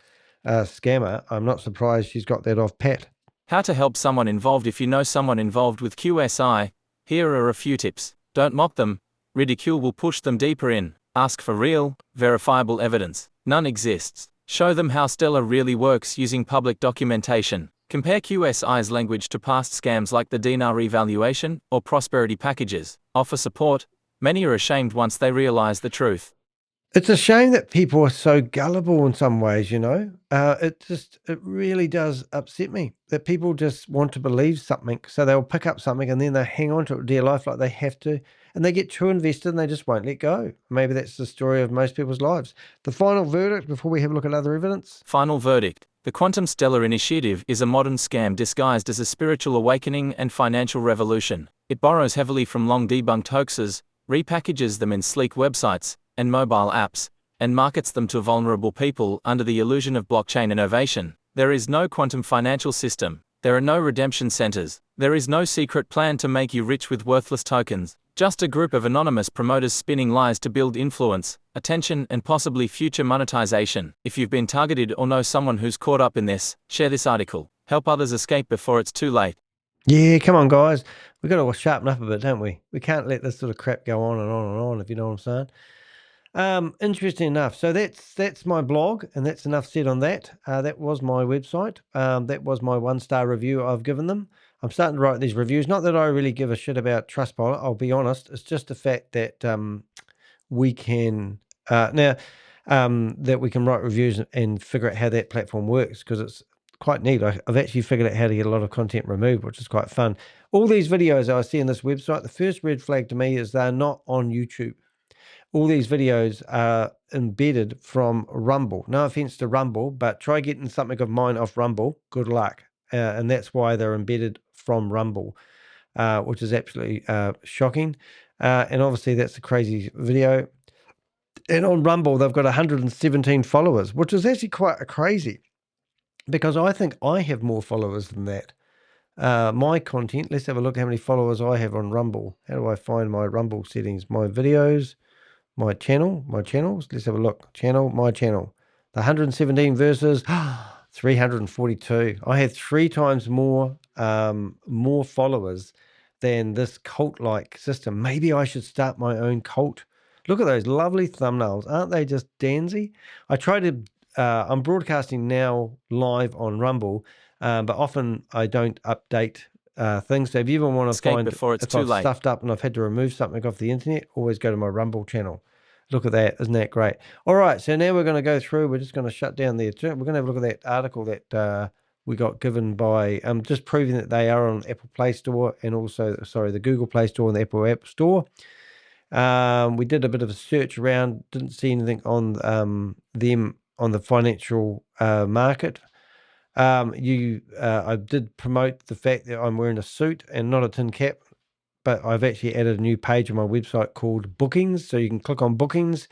scammer. I'm not surprised she's got that off pat. How to help someone involved. If you know someone involved with QSI, here are a few tips. Don't mock them. Ridicule will push them deeper in. Ask for real, verifiable evidence. None exists. Show them how Stellar really works using public documentation. Compare QSI's language to past scams like the dinar revaluation or prosperity packages. Offer support. Many are ashamed once they realize the truth. It's a shame that people are so gullible in some ways, you know. It really does upset me that people just want to believe something. So they'll pick up something and then they hang on to it dear life like they have to. And they get too invested and they just won't let go. Maybe that's the story of most people's lives. The final verdict before we have a look at other evidence. Final verdict. The Quantum Stellar Initiative is a modern scam disguised as a spiritual awakening and financial revolution. It borrows heavily from long debunked hoaxes, repackages them in sleek websites and mobile apps, and markets them to vulnerable people under the illusion of blockchain innovation. There is no quantum financial system. There are no redemption centers. There is no secret plan to make you rich with worthless tokens. Just a group of anonymous promoters spinning lies to build influence, attention, and possibly future monetization. If you've been targeted or know someone who's caught up in this, share this article. Help others escape before it's too late. Yeah, come on, guys. We've got to sharpen up a bit, don't we? We can't let this sort of crap go on and on and on, if you know what I'm saying. Interesting enough. So that's my blog, and that's enough said on that. That was my website. That was my 1-star review I've given them. I'm starting to write these reviews. Not that I really give a shit about Trustpilot, I'll be honest. It's just the fact that we can that we can write reviews and figure out how that platform works, because it's quite neat. I've actually figured out how to get a lot of content removed, which is quite fun. All these videos I see on this website, the first red flag to me is they're not on YouTube. All these videos are embedded from Rumble. No offense to Rumble, but try getting something of mine off Rumble. Good luck. And that's why they're embedded from Rumble, which is absolutely shocking. And obviously that's a crazy video. And on Rumble, they've got 117 followers, which is actually quite crazy, because I think I have more followers than that. My content, let's have a look how many followers I have on Rumble. How do I find my Rumble settings? My videos. My channels. Let's have a look. My channel. The 117 versus 342. I have 3 times more followers than this cult-like system. Maybe I should start my own cult. Look at those lovely thumbnails. Aren't they just dandy? I try to, I'm broadcasting now live on Rumble, but often I don't update things. So if you ever want to find before it's if too I've late. stuffed up and I've had to remove something off the internet, always go to my Rumble channel. Look at that. Isn't that great? All right. So now we're going to go through. We're just going to shut down there. We're going to have a look at that article that we got given by just proving that they are on Apple Play Store and also, sorry, the Google Play Store and the Apple App Store. We did a bit of a search around. Didn't see anything on them on the financial market. I did promote the fact that I'm wearing a suit and not a tin cap, but I've actually added a new page on my website called Bookings. So you can click on Bookings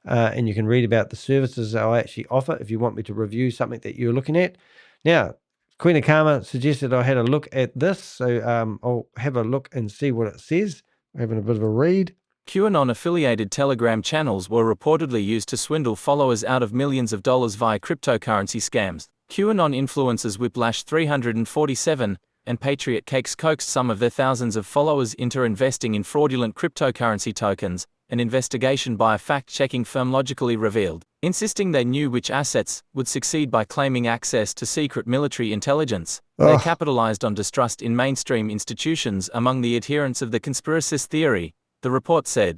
and you can read about the services that I actually offer if you want me to review something that you're looking at. Now, Queen of Karma suggested I had a look at this. So I'll have a look and see what it says. We're having a bit of a read. QAnon-affiliated Telegram channels were reportedly used to swindle followers out of millions of dollars via cryptocurrency scams. QAnon influencers Whiplash 347 and Patriot Cakes coaxed some of their thousands of followers into investing in fraudulent cryptocurrency tokens, an investigation by a fact-checking firm logically revealed, insisting they knew which assets would succeed by claiming access to secret military intelligence. They capitalized on distrust in mainstream institutions among the adherents of the conspiracist theory, the report said.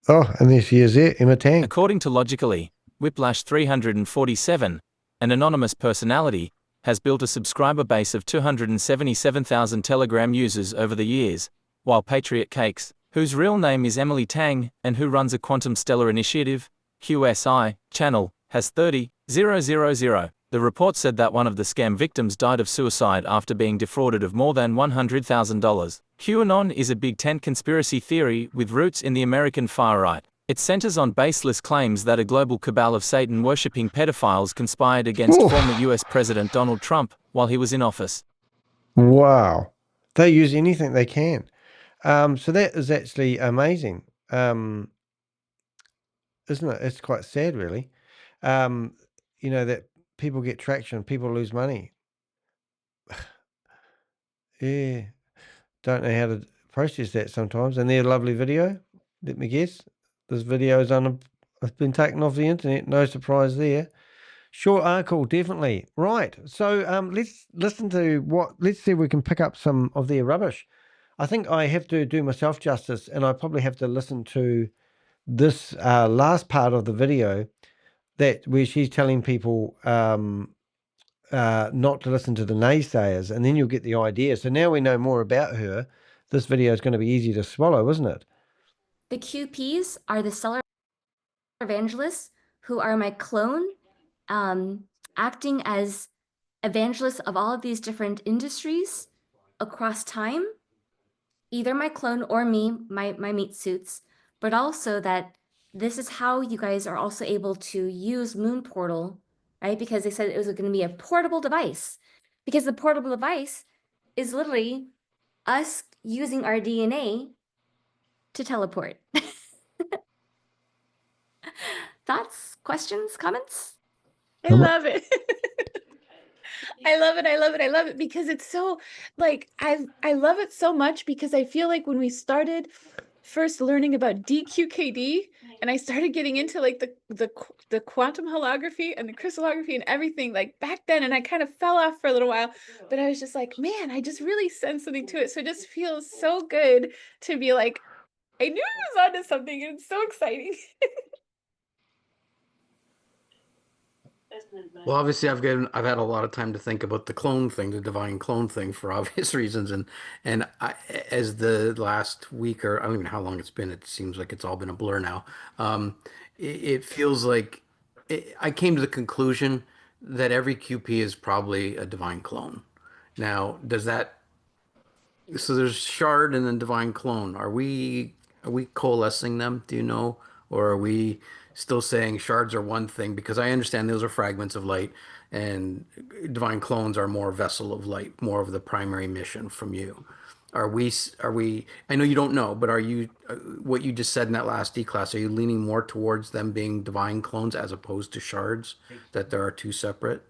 Oh, and there she is there, Emma Tang. According to Logically, Whiplash 347, an anonymous personality, has built a subscriber base of 277,000 Telegram users over the years, while Patriot Cakes, whose real name is Emily Tang and who runs a Quantum Stellar Initiative, QSI, channel, has 30,000. The report said that one of the scam victims died of suicide after being defrauded of more than $100,000. QAnon is a Big Tent conspiracy theory with roots in the American far right. It centers on baseless claims that a global cabal of Satan-worshipping pedophiles conspired against former US President Donald Trump while he was in office. Wow. They use anything they can. So that is actually amazing. Isn't it? It's quite sad, really. That people get traction, people lose money. Yeah. Don't know how to process that sometimes. And their lovely video, let me guess. This video has been taken off the internet. No surprise there. Short article, definitely. Right. So let's listen to let's see if we can pick up some of their rubbish. I think I have to do myself justice, and I probably have to listen to this last part of the video where she's telling people not to listen to the naysayers, and then you'll get the idea. So now we know more about her. This video is going to be easy to swallow, isn't it? The QPs are the stellar evangelists who are my clone, acting as evangelists of all of these different industries across time, either my clone or me, my meat suits, but also that this is how you guys are also able to use Moon Portal, right? Because they said it was going to be a portable device, because the portable device is literally us using our DNA to teleport. Thoughts, questions, comments? I love it. I love it. I love it. I love it because it's so I love it so much because I feel like when we started first learning about DQKD and I started getting into like the quantum holography and the crystallography and everything like back then, and I kind of fell off for a little while, but I was just like, man, I just really sense something to it. So it just feels so good to be like, I knew I was onto something, and it's so exciting. Well, obviously, I've had a lot of time to think about the clone thing, the divine clone thing, for obvious reasons, and as the last week, or I don't even know how long it's been, it seems like it's all been a blur now. It feels like I came to the conclusion that every QP is probably a divine clone. Now, so there's shard and then divine clone. Are we coalescing them? Do you know, or are we still saying shards are one thing? Because I understand those are fragments of light, and divine clones are more vessel of light, more of the primary mission from you. Are we? I know you don't know, but are you? What you just said in that last D class, are you leaning more towards them being divine clones as opposed to shards? That there are two separate,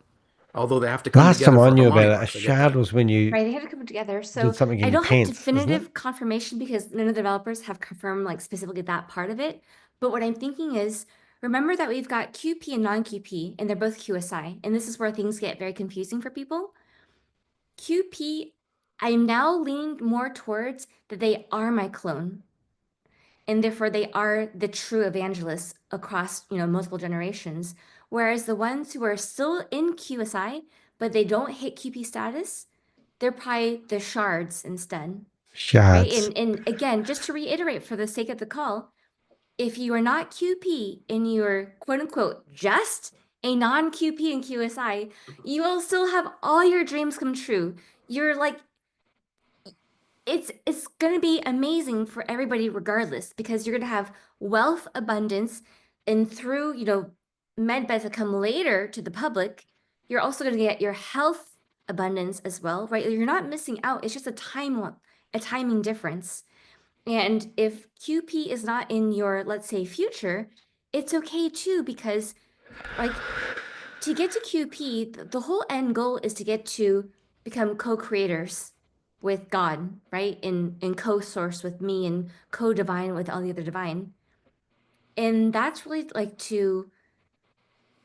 although they have to come Last together time I for knew about it, a harmony. shard was when you Right, they had to come together. So did something in I your don't have pants, wasn't it? definitive confirmation because none of the developers have confirmed like specifically that part of it. But what I'm thinking is, remember that we've got QP and non-QP, and they're both QSI. And this is where things get very confusing for people. QP, I'm now leaning more towards that they are my clone. And therefore they are the true evangelists across, multiple generations. Whereas the ones who are still in QSI, but they don't hit QP status, they're probably the shards instead. Right? Shards. And again, just to reiterate for the sake of the call, if you are not QP and you're quote unquote just a non-QP in QSI, you will still have all your dreams come true. You're like, it's going to be amazing for everybody regardless, because you're going to have wealth abundance, and through, medbeds that come later to the public, you're also going to get your health abundance as well, right? You're not missing out. It's just a timing difference. And if QP is not in your, let's say, future, it's okay too, because like to get to QP, the whole end goal is to get to become co-creators with God, right? In co-source with me and co-divine with all the other divine. And that's really like to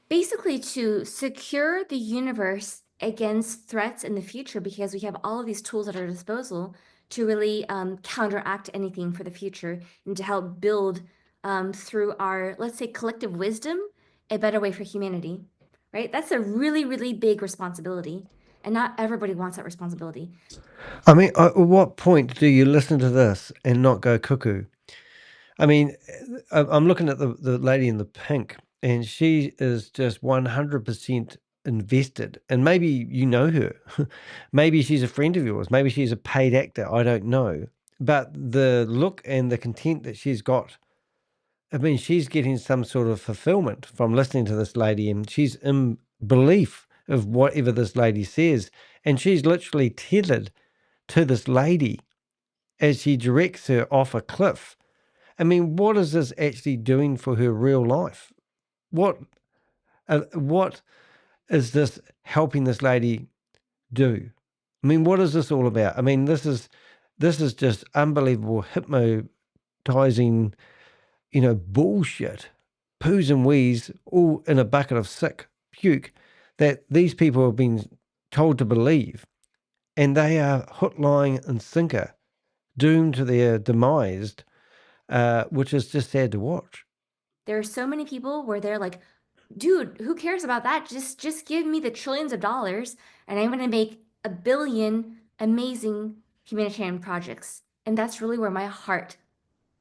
basically to secure the universe against threats in the future, because we have all of these tools at our disposal to really counteract anything for the future and to help build through our, let's say, collective wisdom, a better way for humanity, right? That's a really, really big responsibility. And not everybody wants that responsibility. I mean, at what point do you listen to this and not go cuckoo? I mean, I'm looking at the lady in the pink, and she is just 100% invested. And maybe you know her. Maybe she's a friend of yours. Maybe she's a paid actor. I don't know. But the look and the content that she's got, I mean, she's getting some sort of fulfillment from listening to this lady, and she's in belief of whatever this lady says. And she's literally tethered to this lady as she directs her off a cliff. I mean, what is this actually doing for her real life? What is this helping this lady do? I mean, what is this all about? I mean, this is just unbelievable hypnotizing, bullshit, poos and wees, all in a bucket of sick puke that these people have been told to believe, and they are hook, line, and sinker, doomed to their demise, which is just sad to watch. There are so many people where they're like, dude, who cares about that? Just give me the trillions of dollars and I'm going to make a billion amazing humanitarian projects. And that's really where my heart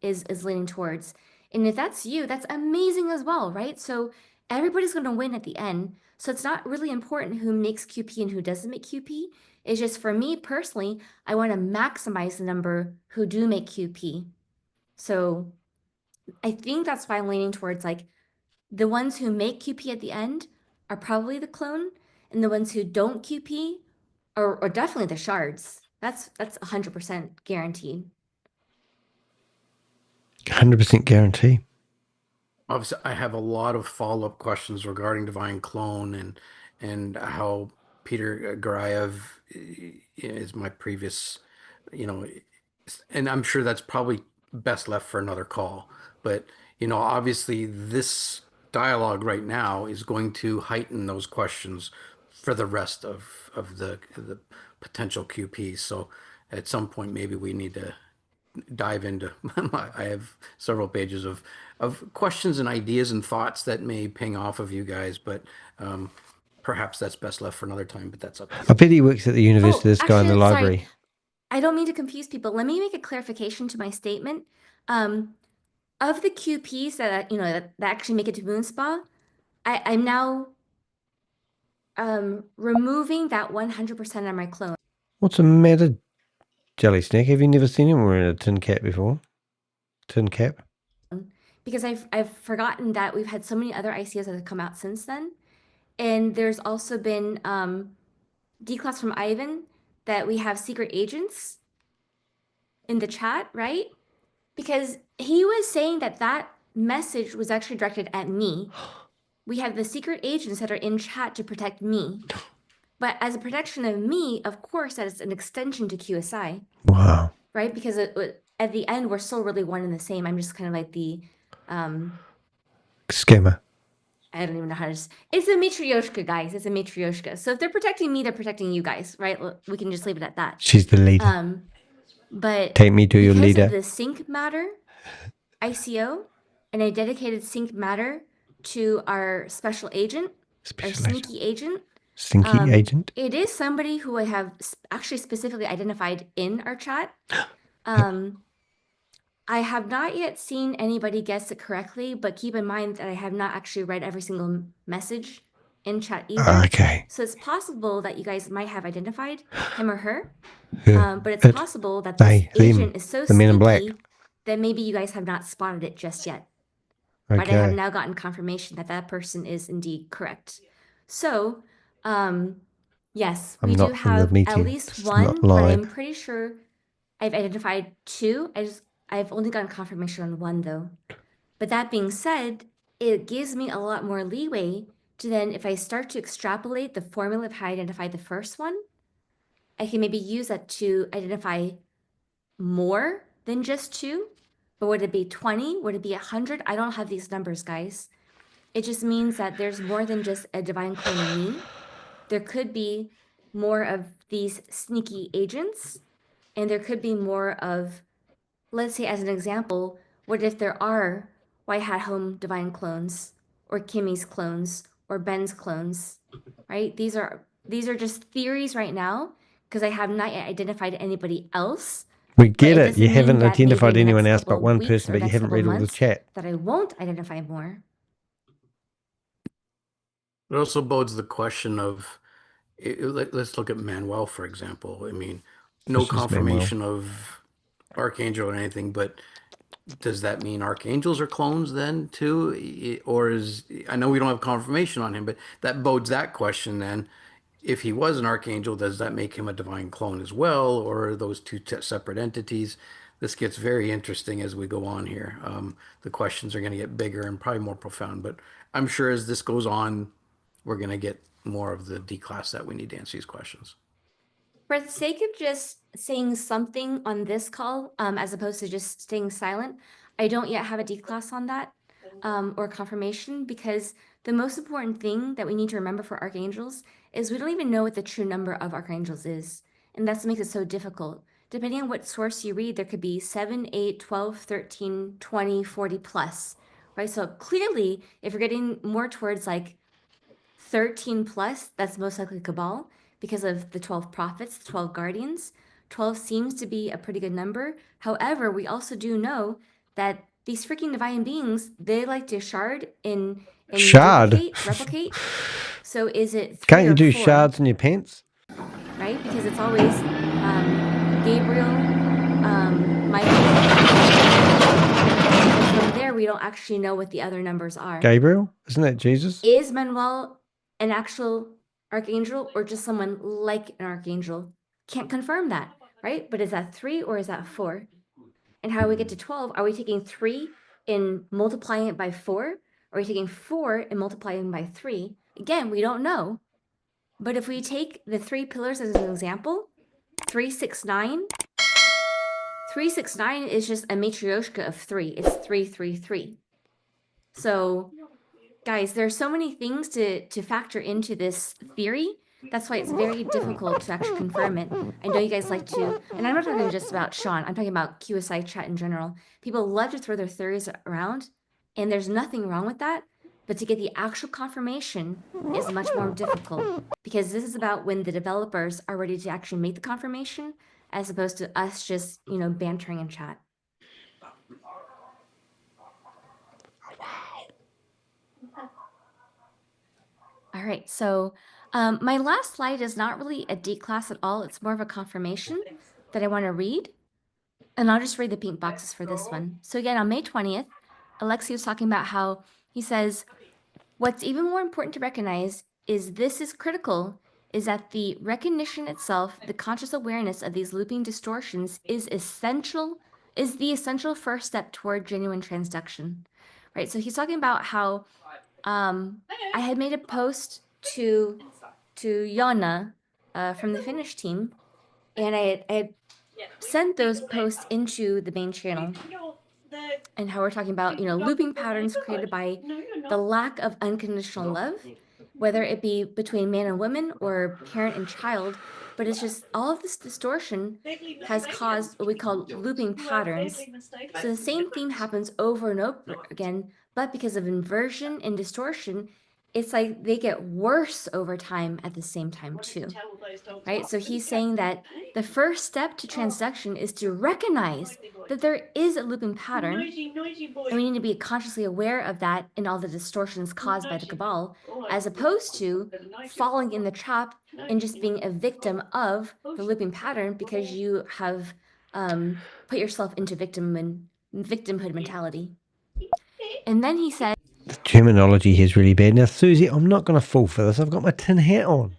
is leaning towards. And if that's you, that's amazing as well, right? So everybody's going to win at the end. So it's not really important who makes QP and who doesn't make QP. It's just for me personally, I want to maximize the number who do make QP. So I think that's why I'm leaning towards like the ones who make QP at the end are probably the clone, and the ones who don't QP are definitely the shards. That's 100% guaranteed. 100% guarantee. Obviously, I have a lot of follow-up questions regarding Divine Clone and how Peter Garayev is my previous, and I'm sure that's probably best left for another call. But obviously, this dialogue right now is going to heighten those questions for the rest of the potential QPs. So at some point, maybe we need to dive into I have several pages of questions and ideas and thoughts that may ping off of you guys, but perhaps that's best left for another time. But that's up to you. I bet he works at the university, this guy in the Actually, library. sorry. I don't mean to confuse people. Let me make a clarification to my statement. Of the QPs that that actually make it to Moon Spa, I'm now removing that 100% of my clone. What's the matter, Jelly Snake? Have you never seen him wearing a tin cap before? Tin cap? Because I've forgotten that we've had so many other ICOs that have come out since then. And there's also been declass from Ivan that we have secret agents in the chat, right? Because he was saying that message was actually directed at me. We have the secret agents that are in chat to protect me. But as a protection of me, of course, that is an extension to QSI. Wow. Right? Because at the end, we're still really one and the same. I'm just kind of like the scammer. I don't even know how to it's a matryoshka, guys. It's a matryoshka. So if they're protecting me, they're protecting you guys, right? We can just leave it at that. She's the leader. But take me to your leader. Because of the sync matter ICO, and I dedicated sync matter to our special agent, our sneaky agent. Stinky agent. It is somebody who I have actually specifically identified in our chat. I have not yet seen anybody guess it correctly, but keep in mind that I have not actually read every single message in chat either. Okay. So it's possible that you guys might have identified him or her, yeah. but it's possible that this agent is so sneaky that maybe you guys have not spotted it just yet. Okay. But I have now gotten confirmation that that person is indeed correct. So, yes, we do have at least one, but I'm pretty sure I've identified two. I've only gotten confirmation on one though. But that being said, it gives me a lot more leeway to then, if I start to extrapolate the formula of how I identify the first one, I can maybe use that to identify more than just 2. But would it be 20? Would it be 100? I don't have these numbers, guys. It just means that there's more than just a divine clone of me. There could be more of these sneaky agents, and there could be more of, let's say as an example, what if there are White Hat Home divine clones, or Kimmy's clones, or Ben's clones, right? These are just theories right now, because I have not yet identified anybody else. We But get it it. You doesn't mean haven't that maybe identified in the anyone next else couple but of one weeks person, or but you next haven't couple of read all the months chat. that I won't identify more. It also bodes the question of, let's look at Manuel, for example. I mean, no This is Manuel. confirmation of Archangel or anything, but does that mean archangels are clones then too? Or I know we don't have confirmation on him, but that bodes that question then. If he was an archangel, does that make him a divine clone as well? Or are those two separate entities? This gets very interesting as we go on here. The questions are going to get bigger and probably more profound, but I'm sure as this goes on, we're going to get more of the D class that we need to answer these questions. For the sake of just saying something on this call, as opposed to just staying silent, I don't yet have a D class on that, or confirmation, because the most important thing that we need to remember for archangels is we don't even know what the true number of archangels is. And that's what makes it so difficult. Depending on what source you read, there could be 7, 8, 12, 13, 20, 40 plus, right? So clearly, if you're getting more towards like 13 plus, that's most likely Cabal because of the 12 prophets, the 12 guardians. 12 seems to be a pretty good number. However, we also do know that these freaking divine beings, they like to shard and Shard. replicate. So is it 3 Can't you or do 4? shards in your pants? Right? Because it's always Gabriel, Michael. And from there, we don't actually know what the other numbers are. Gabriel? Isn't that Jesus? Is Manuel an actual archangel or just someone like an archangel? Can't confirm that, right? But is that 3 or is that 4? And how do we get to 12? Are we taking 3 and multiplying it by 4? Or are we taking 4 and multiplying by 3? Again, we don't know. But if we take the 3 pillars as an example, 369. 369 is just a matryoshka of 3. It's 333. So guys, there's so many things to factor into this theory. That's why it's very difficult to actually confirm it. I know you guys like to, and I'm not talking just about Sean, I'm talking about QSI chat in general. People love to throw their theories around, and there's nothing wrong with that. But to get the actual confirmation is much more difficult because this is about when the developers are ready to actually make the confirmation, as opposed to us just, bantering in chat. All right, so my last slide is not really a D class at all. It's more of a confirmation that I want to read. And I'll just read the pink boxes for this one. So again, on May 20th, Alexi was talking about how he says, what's even more important to recognize is this is critical, is that the recognition itself, the conscious awareness of these looping distortions is the essential first step toward genuine transduction, right? So he's talking about how I had made a post to Jonna from the Finnish team, and I had sent those posts into the main channel, and how we're talking about looping patterns created by the lack of unconditional love, whether it be between man and woman or parent and child. But it's just all of this distortion has caused what we call looping patterns. So the same theme happens over and over again, but because of inversion and distortion, it's like they get worse over time at the same time too, right? So he's saying that the first step to transduction is to recognize that there is a looping pattern, and we need to be consciously aware of that and all the distortions caused by the cabal, as opposed to falling in the trap and just being a victim of the looping pattern because you have put yourself into victimhood mentality. And then he said, the terminology here is really bad. Now, Susie, I'm not going to fall for this. I've got my tin hat on.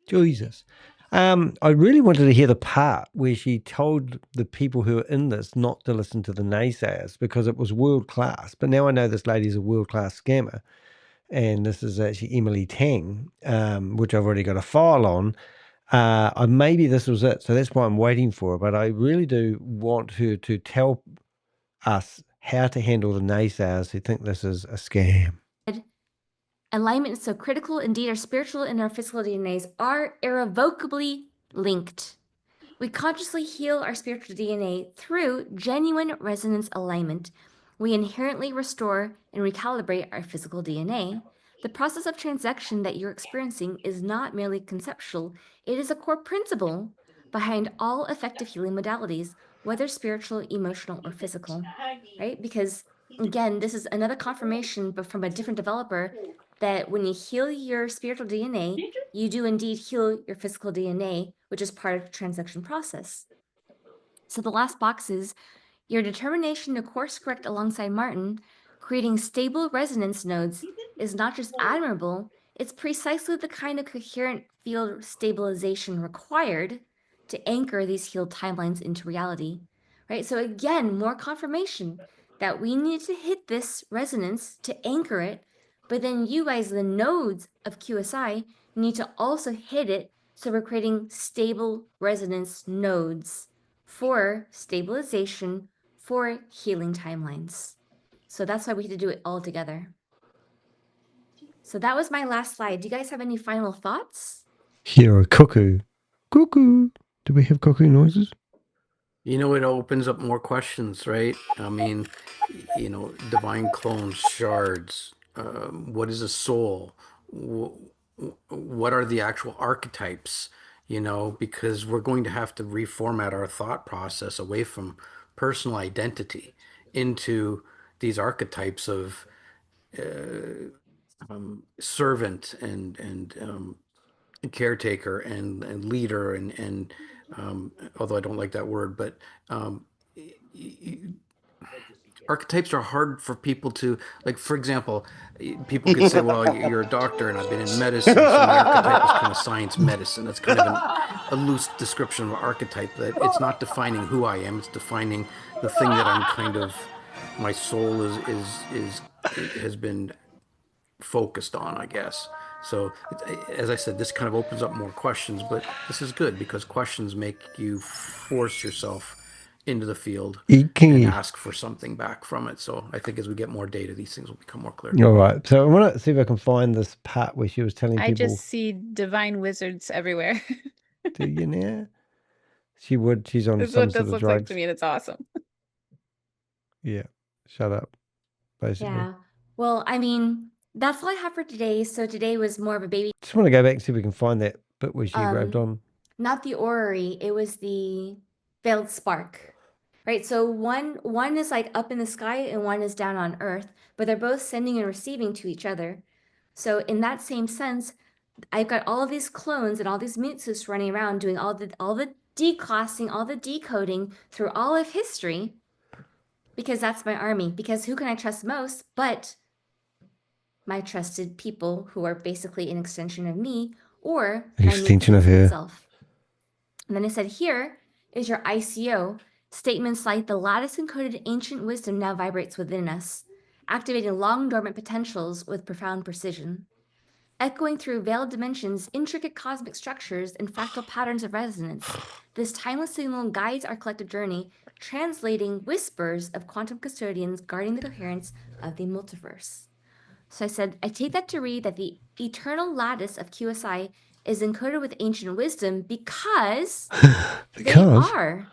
Jesus. I really wanted to hear the part where she told the people who are in this not to listen to the naysayers because it was world class. But now I know this lady's a world class scammer, and this is actually Emily Tang, which I've already got a file on. Maybe this was it, so that's why I'm waiting for her. But I really do want her to tell us how to handle the naysayers who think this is a scam. Alignment is so critical. Indeed, our spiritual and our physical DNAs are irrevocably linked. We consciously heal our spiritual DNA through genuine resonance alignment. We inherently restore and recalibrate our physical DNA. The process of transaction that you're experiencing is not merely conceptual, it is a core principle behind all effective healing modalities, whether spiritual, emotional, or physical, right? Because again, this is another confirmation, but from a different developer, that when you heal your spiritual DNA, you do indeed heal your physical DNA, which is part of the transaction process. So the last box is your determination to course correct alongside Martin, creating stable resonance nodes is not just admirable, it's precisely the kind of coherent field stabilization required to anchor these healed timelines into reality, right? So again, more confirmation that we need to hit this resonance to anchor it, but then you guys, the nodes of QSI, need to also hit it so we're creating stable resonance nodes for stabilization, for healing timelines. So that's why we had to do it all together. So that was my last slide. Do you guys have any final thoughts? Hear a cuckoo. Cuckoo. Do we have cuckoo noises? You know, it opens up more questions, right? I mean, divine clones, shards. What is a soul? What are the actual archetypes? Because we're going to have to reformat our thought process away from personal identity into these archetypes of servant and caretaker and leader and although I don't like that word, but archetypes are hard for people to like. For example, people could say, well, you're a doctor and I've been in medicine, so my archetype is kind of science medicine. That's kind of a loose description of an archetype, that it's not defining who I am, it's defining the thing that I'm kind of, my soul is has been focused on, I guess. So, as I said, this kind of opens up more questions, but this is good because questions make you force yourself into the field and ask for something back from it. So I think as we get more data, these things will become more clear. All right. So I want to see if I can find this part where she was telling people. I just see divine wizards everywhere. Do you now? She's on That's some what sort this of looks drugs. like to me, and it's awesome. Yeah. Shut up. Basically. Yeah. Well, I mean, that's all I have for today. So today was more of a baby. Just want to go back and see if we can find that bit where she grabbed on. Not the orrery, it was the veiled spark. Right? So one is like up in the sky and one is down on earth, but they're both sending and receiving to each other. So in that same sense, I've got all of these clones and all these mitsus running around doing all the declassing, all the decoding through all of history, because that's my army. Because who can I trust most but my trusted people who are basically an extension of me, or an extension of her. Itself. And then I said, here is your ICO. Statements like the lattice encoded ancient wisdom now vibrates within us, activating long dormant potentials with profound precision. Echoing through veiled dimensions, intricate cosmic structures, and fractal patterns of resonance, this timeless signal guides our collective journey, translating whispers of quantum custodians guarding the coherence of the multiverse. So I said, I take that to read that the eternal lattice of QSI is encoded with ancient wisdom because they are,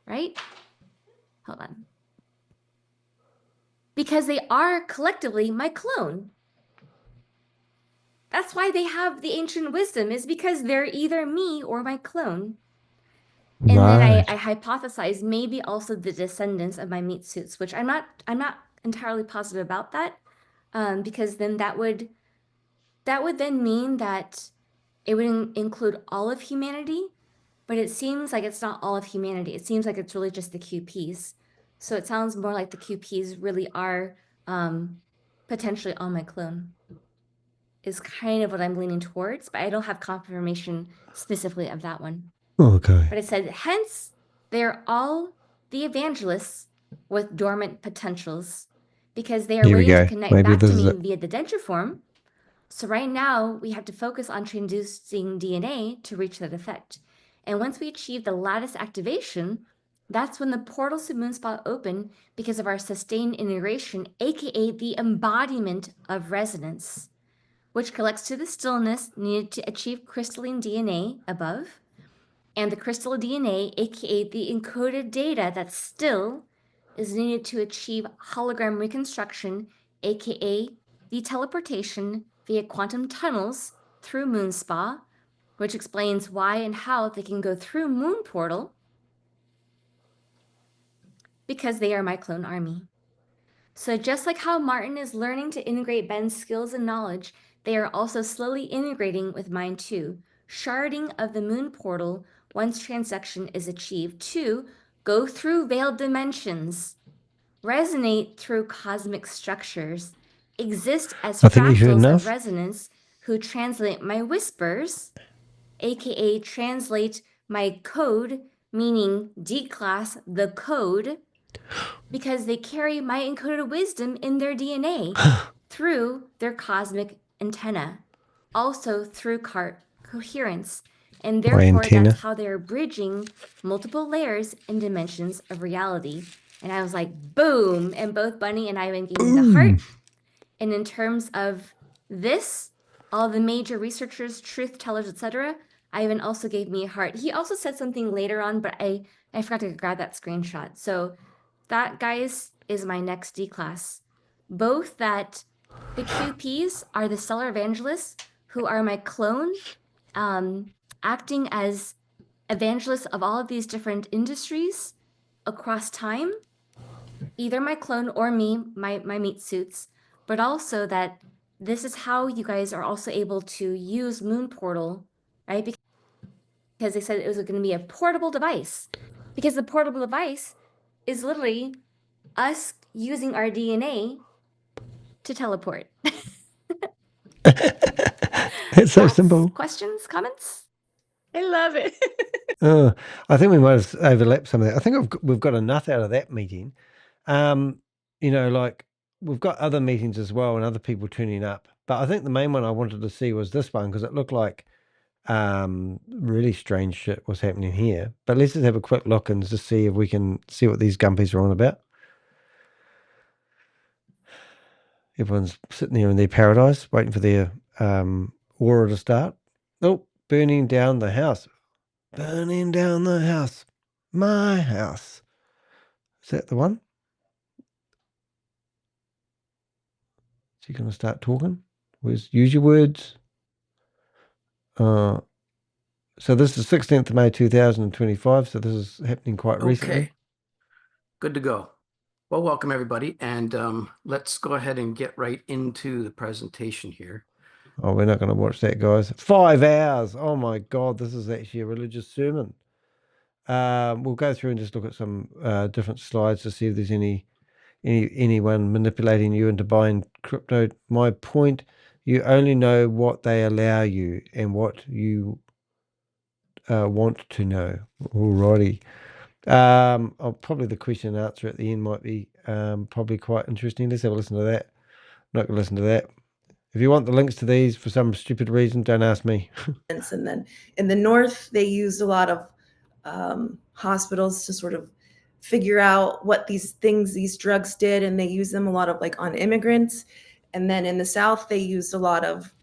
right? Hold on. Because they are collectively my clone. That's why they have the ancient wisdom, is because they're either me or my clone. And then I hypothesized maybe also the descendants of my meat suits, which I'm not entirely positive about that, because then that would then mean that it would include all of humanity, but it seems like it's not all of humanity. It seems like it's really just the QPs. So it sounds more like the QPs really are potentially on my clone. is kind of what I'm leaning towards, but I don't have confirmation specifically of that one. Okay. But it said, hence, they're all the evangelists with dormant potentials because they are Here we waiting to go. connect Maybe back to this is me it. via the denture form. So right now, we have to focus on transducing DNA to reach that effect. And once we achieve the lattice activation, that's when the portals to Moonspot open because of our sustained integration, aka the embodiment of resonance, which collects to the stillness needed to achieve crystalline DNA above, and the crystal DNA, aka the encoded data that's still, is needed to achieve hologram reconstruction, aka the teleportation via quantum tunnels through Moonspa, which explains why and how they can go through Moon Portal, because they are my clone army. So just like how Martin is learning to integrate Ben's skills and knowledge, they are also slowly integrating with mine too, sharding of the Moon Portal once transaction is achieved to go through veiled dimensions, resonate through cosmic structures, exist as I think you've heard fractals of enough. resonance who translate my whispers, aka translate my code, meaning D-class the code, because they carry my encoded wisdom in their DNA through their cosmic antenna, also through coherence, and therefore antenna. that's how they're bridging multiple layers and dimensions of reality. And I was like, boom! And both Bunny and Ivan gave me the heart. And in terms of this, all the major researchers, truth tellers, etc., Ivan also gave me a heart. He also said something later on, but I forgot to grab that screenshot. So that, guys, is my next D class. Both that the QPs are the stellar evangelists who are my clone, acting as evangelists of all of these different industries across time, either my clone or me, my meat suits, but also that this is how you guys are also able to use Moon Portal, right? Because they said it was going to be a portable device, because the portable device is literally us using our DNA to teleport. It's so simple. Questions, comments? I love it. I think we might have overlapped some of that. I think we've got enough out of that meeting. Like we've got other meetings as well and other people tuning up. But I think the main one I wanted to see was this one because it looked like really strange shit was happening here. But let's just have a quick look and just see if we can see what these gumpies are on about. Everyone's sitting there in their paradise waiting for their aura to start. Oh, burning down the house. Burning down the house. My house. Is that the one? Is he going to start talking? Use your words. So this is 16th of May 2025. So this is happening quite recently. Okay. Good to go. Well, welcome everybody. And let's go ahead and get right into the presentation here. Oh, we're not going to watch that, guys. 5 hours. Oh my God, this is actually a religious sermon. We'll go through and just look at some different slides to see if there's anyone manipulating you into buying crypto. My point, you only know what they allow you and what you want to know. Alrighty. Probably the question and answer at the end might be probably quite interesting. Let's have a listen to that. I'm not going to listen to that. If you want the links to these for some stupid reason, don't ask me. And then in the north, they used a lot of hospitals to sort of figure out what these drugs did, and they use them a lot of like on immigrants. And then in the south, they used a lot of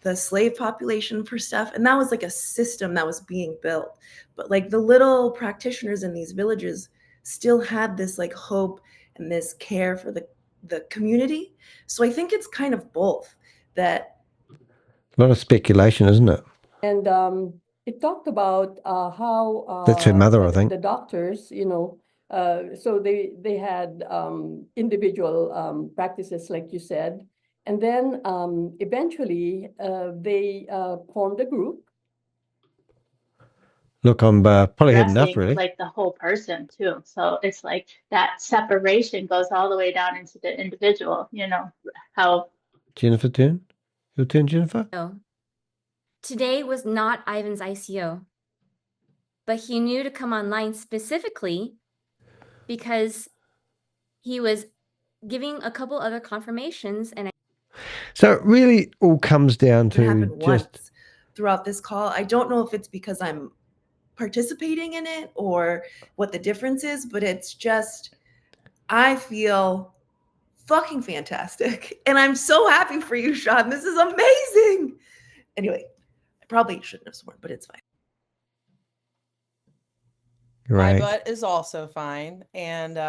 the slave population for stuff, and that was like a system that was being built. But like the little practitioners in these villages still had this like hope and this care for the community. So I think it's kind of both. That A lot of speculation, isn't it? And it talked about how That's her mother, I think. the doctors, so they had individual practices, like you said, and then eventually they formed a group. Look, I'm probably had enough, addressing really. like the whole person too. So it's like that separation goes all the way down into the individual, how Jennifer turn. Your turn, Jennifer. No. Today was not Ivan's ICO, but he knew to come online specifically because he was giving a couple other confirmations, and So it really all comes down It to happened just once throughout this call. I don't know if it's because I'm participating in it or what the difference is, but it's just, I feel fucking fantastic. And I'm so happy for you, Sean. This is amazing. Anyway, I probably shouldn't have sworn, but it's fine. My right. butt is also fine. And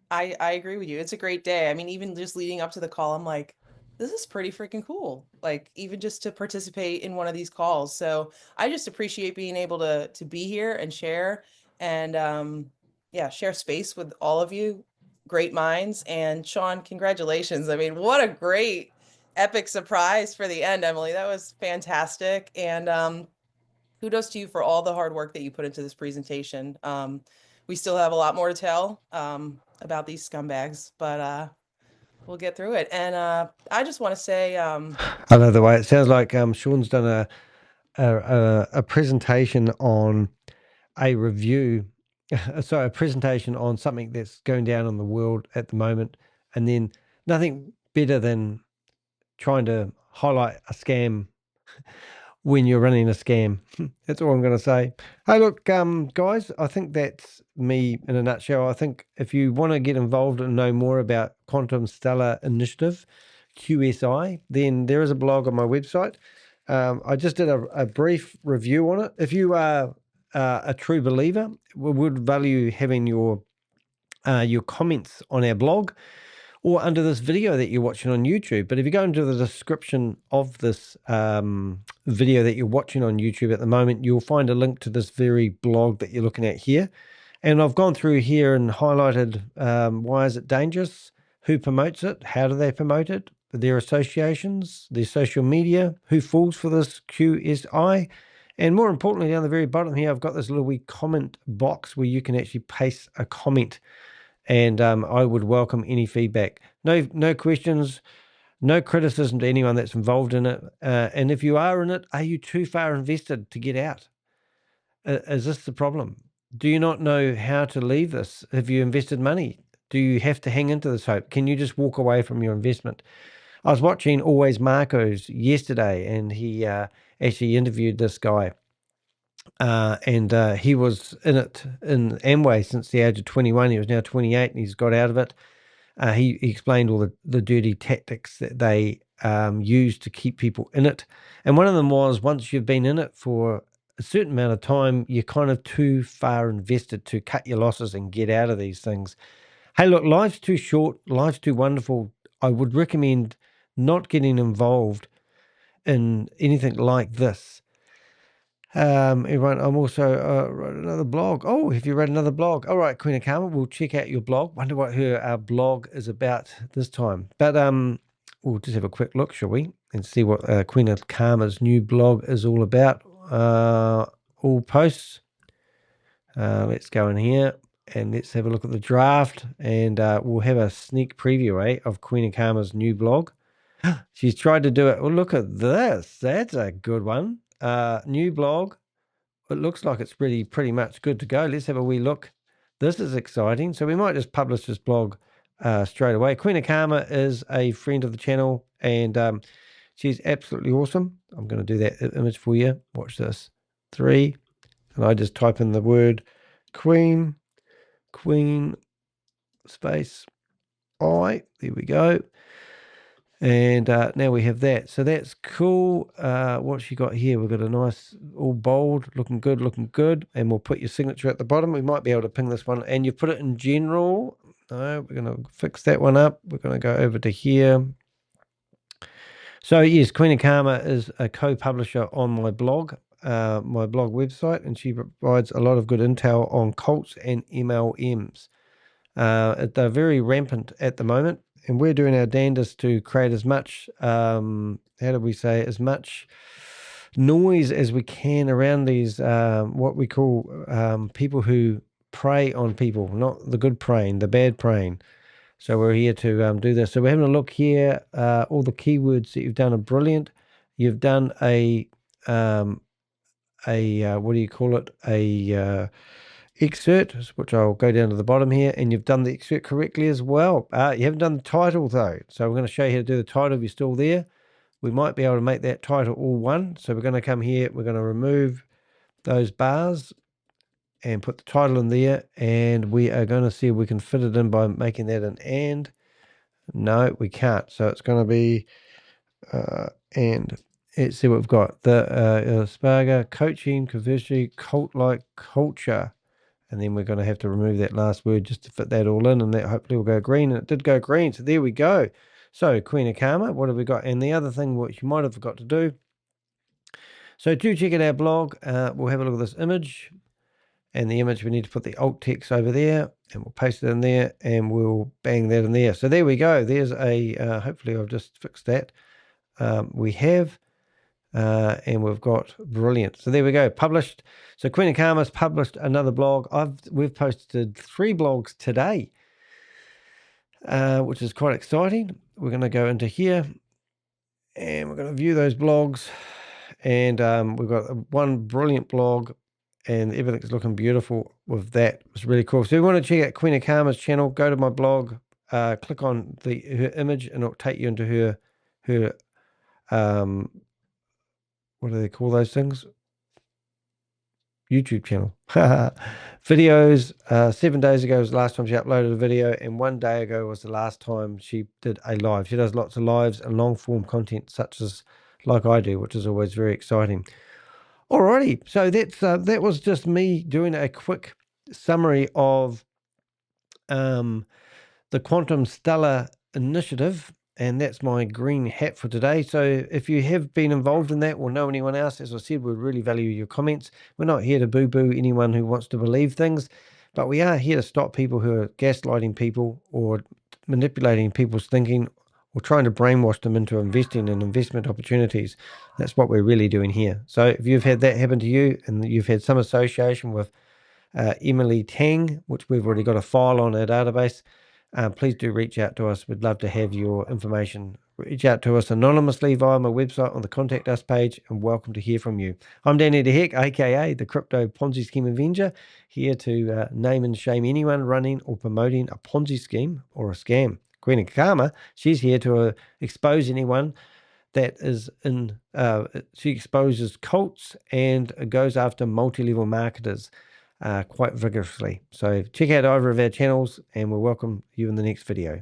I agree with you. It's a great day. I mean, even just leading up to the call, I'm like, this is pretty freaking cool. Like, even just to participate in one of these calls. So I just appreciate being able to be here and share and yeah, share space with all of you. Great minds. And Sean, congratulations. I mean, what a great epic surprise for the end, Emily. That was fantastic. And kudos to you for all the hard work that you put into this presentation. We still have a lot more to tell about these scumbags, but we'll get through it. And I just want to say, I love the way it sounds like Sean's done a presentation on a review, sorry, a presentation on something that's going down in the world at the moment, and then nothing better than trying to highlight a scam when you're running a scam. That's all I'm going to say. Hey, look, guys, I think that's me in a nutshell. I think if you want to get involved and know more about Quantum Stellar Initiative, QSI, then there is a blog on my website. I just did a brief review on it. If you are a true believer, we would value having your comments on our blog or under this video that you're watching on YouTube. But if you go into the description of this video that you're watching on YouTube at the moment, you'll find a link to this very blog that you're looking at here. And I've gone through here and highlighted why is it dangerous, who promotes it, how do they promote it, their associations, their social media, who falls for this QSI. And more importantly, down the very bottom here, I've got this little wee comment box where you can actually paste a comment. And I would welcome any feedback. No questions, no criticism to anyone that's involved in it. And if you are in it, are you too far invested to get out? Is this the problem? Do you not know how to leave this? Have you invested money? Do you have to hang into this hope? Can you just walk away from your investment? I was watching Always Marco's yesterday, and he actually interviewed this guy. And he was in it in Amway since the age of 21. He was now 28 and he's got out of it. He explained all the dirty tactics that they use to keep people in it. And one of them was, once you've been in it for a certain amount of time, you're kind of too far invested to cut your losses and get out of these things. Hey, look, life's too short. Life's too wonderful. I would recommend not getting involved in anything like this. Everyone, I'm also wrote another blog. Oh, have you read another blog? All right, Queen of Karma, we'll check out your blog. Wonder what her blog is about this time. But we'll just have a quick look, shall we? And see what Queen of Karma's new blog is all about. All posts. Let's go in here and let's have a look at the draft. And we'll have a sneak preview, of Queen of Karma's new blog. She's tried to do it. Well, look at this. That's a good one. New blog. It looks like it's pretty much good to go. Let's have a wee look. This is exciting. So we might just publish this blog straight away. Queen of Karma is a friend of the channel, and she's absolutely awesome. I'm going to do that image for you. Watch this. 3, and I just type in the word queen space I. There we go. And now we have that. So that's cool. What she got here? We've got a nice, all bold, looking good. And we'll put your signature at the bottom. We might be able to ping this one. And you put it in general. No, we're going to fix that one up. We're going to go over to here. So yes, Queen of Karma is a co-publisher on my blog website. And she provides a lot of good intel on cults and MLMs. They're very rampant at the moment. And we're doing our damnedest to create as much, as much noise as we can around these, what we call people who prey on people, not the good preying, the bad preying. So we're here to do this. So we're having a look here. All the keywords that you've done are brilliant. You've done a what do you call it? A excerpt, which I'll go down to the bottom here, and you've done the excerpt correctly as well. You haven't done the title though. So we're going to show you how to do the title if you're still there. We might be able to make that title all one. So we're going to come here. We're going to remove those bars and put the title in there, and we are going to see if we can fit it in by making that an and. No, we can't. So it's going to be and. Let's see what we've got. The Asparga, coaching, conversely, cult-like culture. And then we're going to have to remove that last word just to fit that all in, and that hopefully will go green. And it did go green, so there we go. So Queen of Karma, what have we got? And the other thing which you might have forgot to do, so do check out our blog. We'll have a look at this image, and the image we need to put the alt text over there, and we'll paste it in there, and we'll bang that in there. So there we go. There's a hopefully I've just fixed that. We have and we've got brilliant. So there we go, published. So Queen of Karma's published another blog. We've posted 3 blogs today, which is quite exciting. We're going to go into here and we're going to view those blogs, and we've got one brilliant blog, and everything's looking beautiful with that. It's really cool. So if you want to check out Queen of Karma's channel, go to my blog, click on her image, and it'll take you into her what do they call those things? YouTube channel. Videos. 7 days ago was the last time she uploaded a video, and 1 day ago was the last time she did a live. She does lots of lives and long form content such as like I do, which is always very exciting. Alrighty, so that was just me doing a quick summary of the Quantum Stellar Initiative, and that's my green hat for today. So if you have been involved in that or know anyone else, as I said, we'd really value your comments. We're not here to boo-boo anyone who wants to believe things, but we are here to stop people who are gaslighting people or manipulating people's thinking or trying to brainwash them into investing in investment opportunities. That's what we're really doing here. So if you've had that happen to you and you've had some association with Emily Tang, which we've already got a file on our database, please do reach out to us. We'd love to have your information. Reach out to us anonymously via my website on the Contact Us page, and welcome to hear from you. I'm Danny DeHeck, aka the Crypto Ponzi Scheme Avenger, here to name and shame anyone running or promoting a Ponzi scheme or a scam. Queen of Karma, she's here to expose anyone that is in, she exposes cults and goes after multi-level marketers quite vigorously. So check out either of our channels, and we'll welcome you in the next video.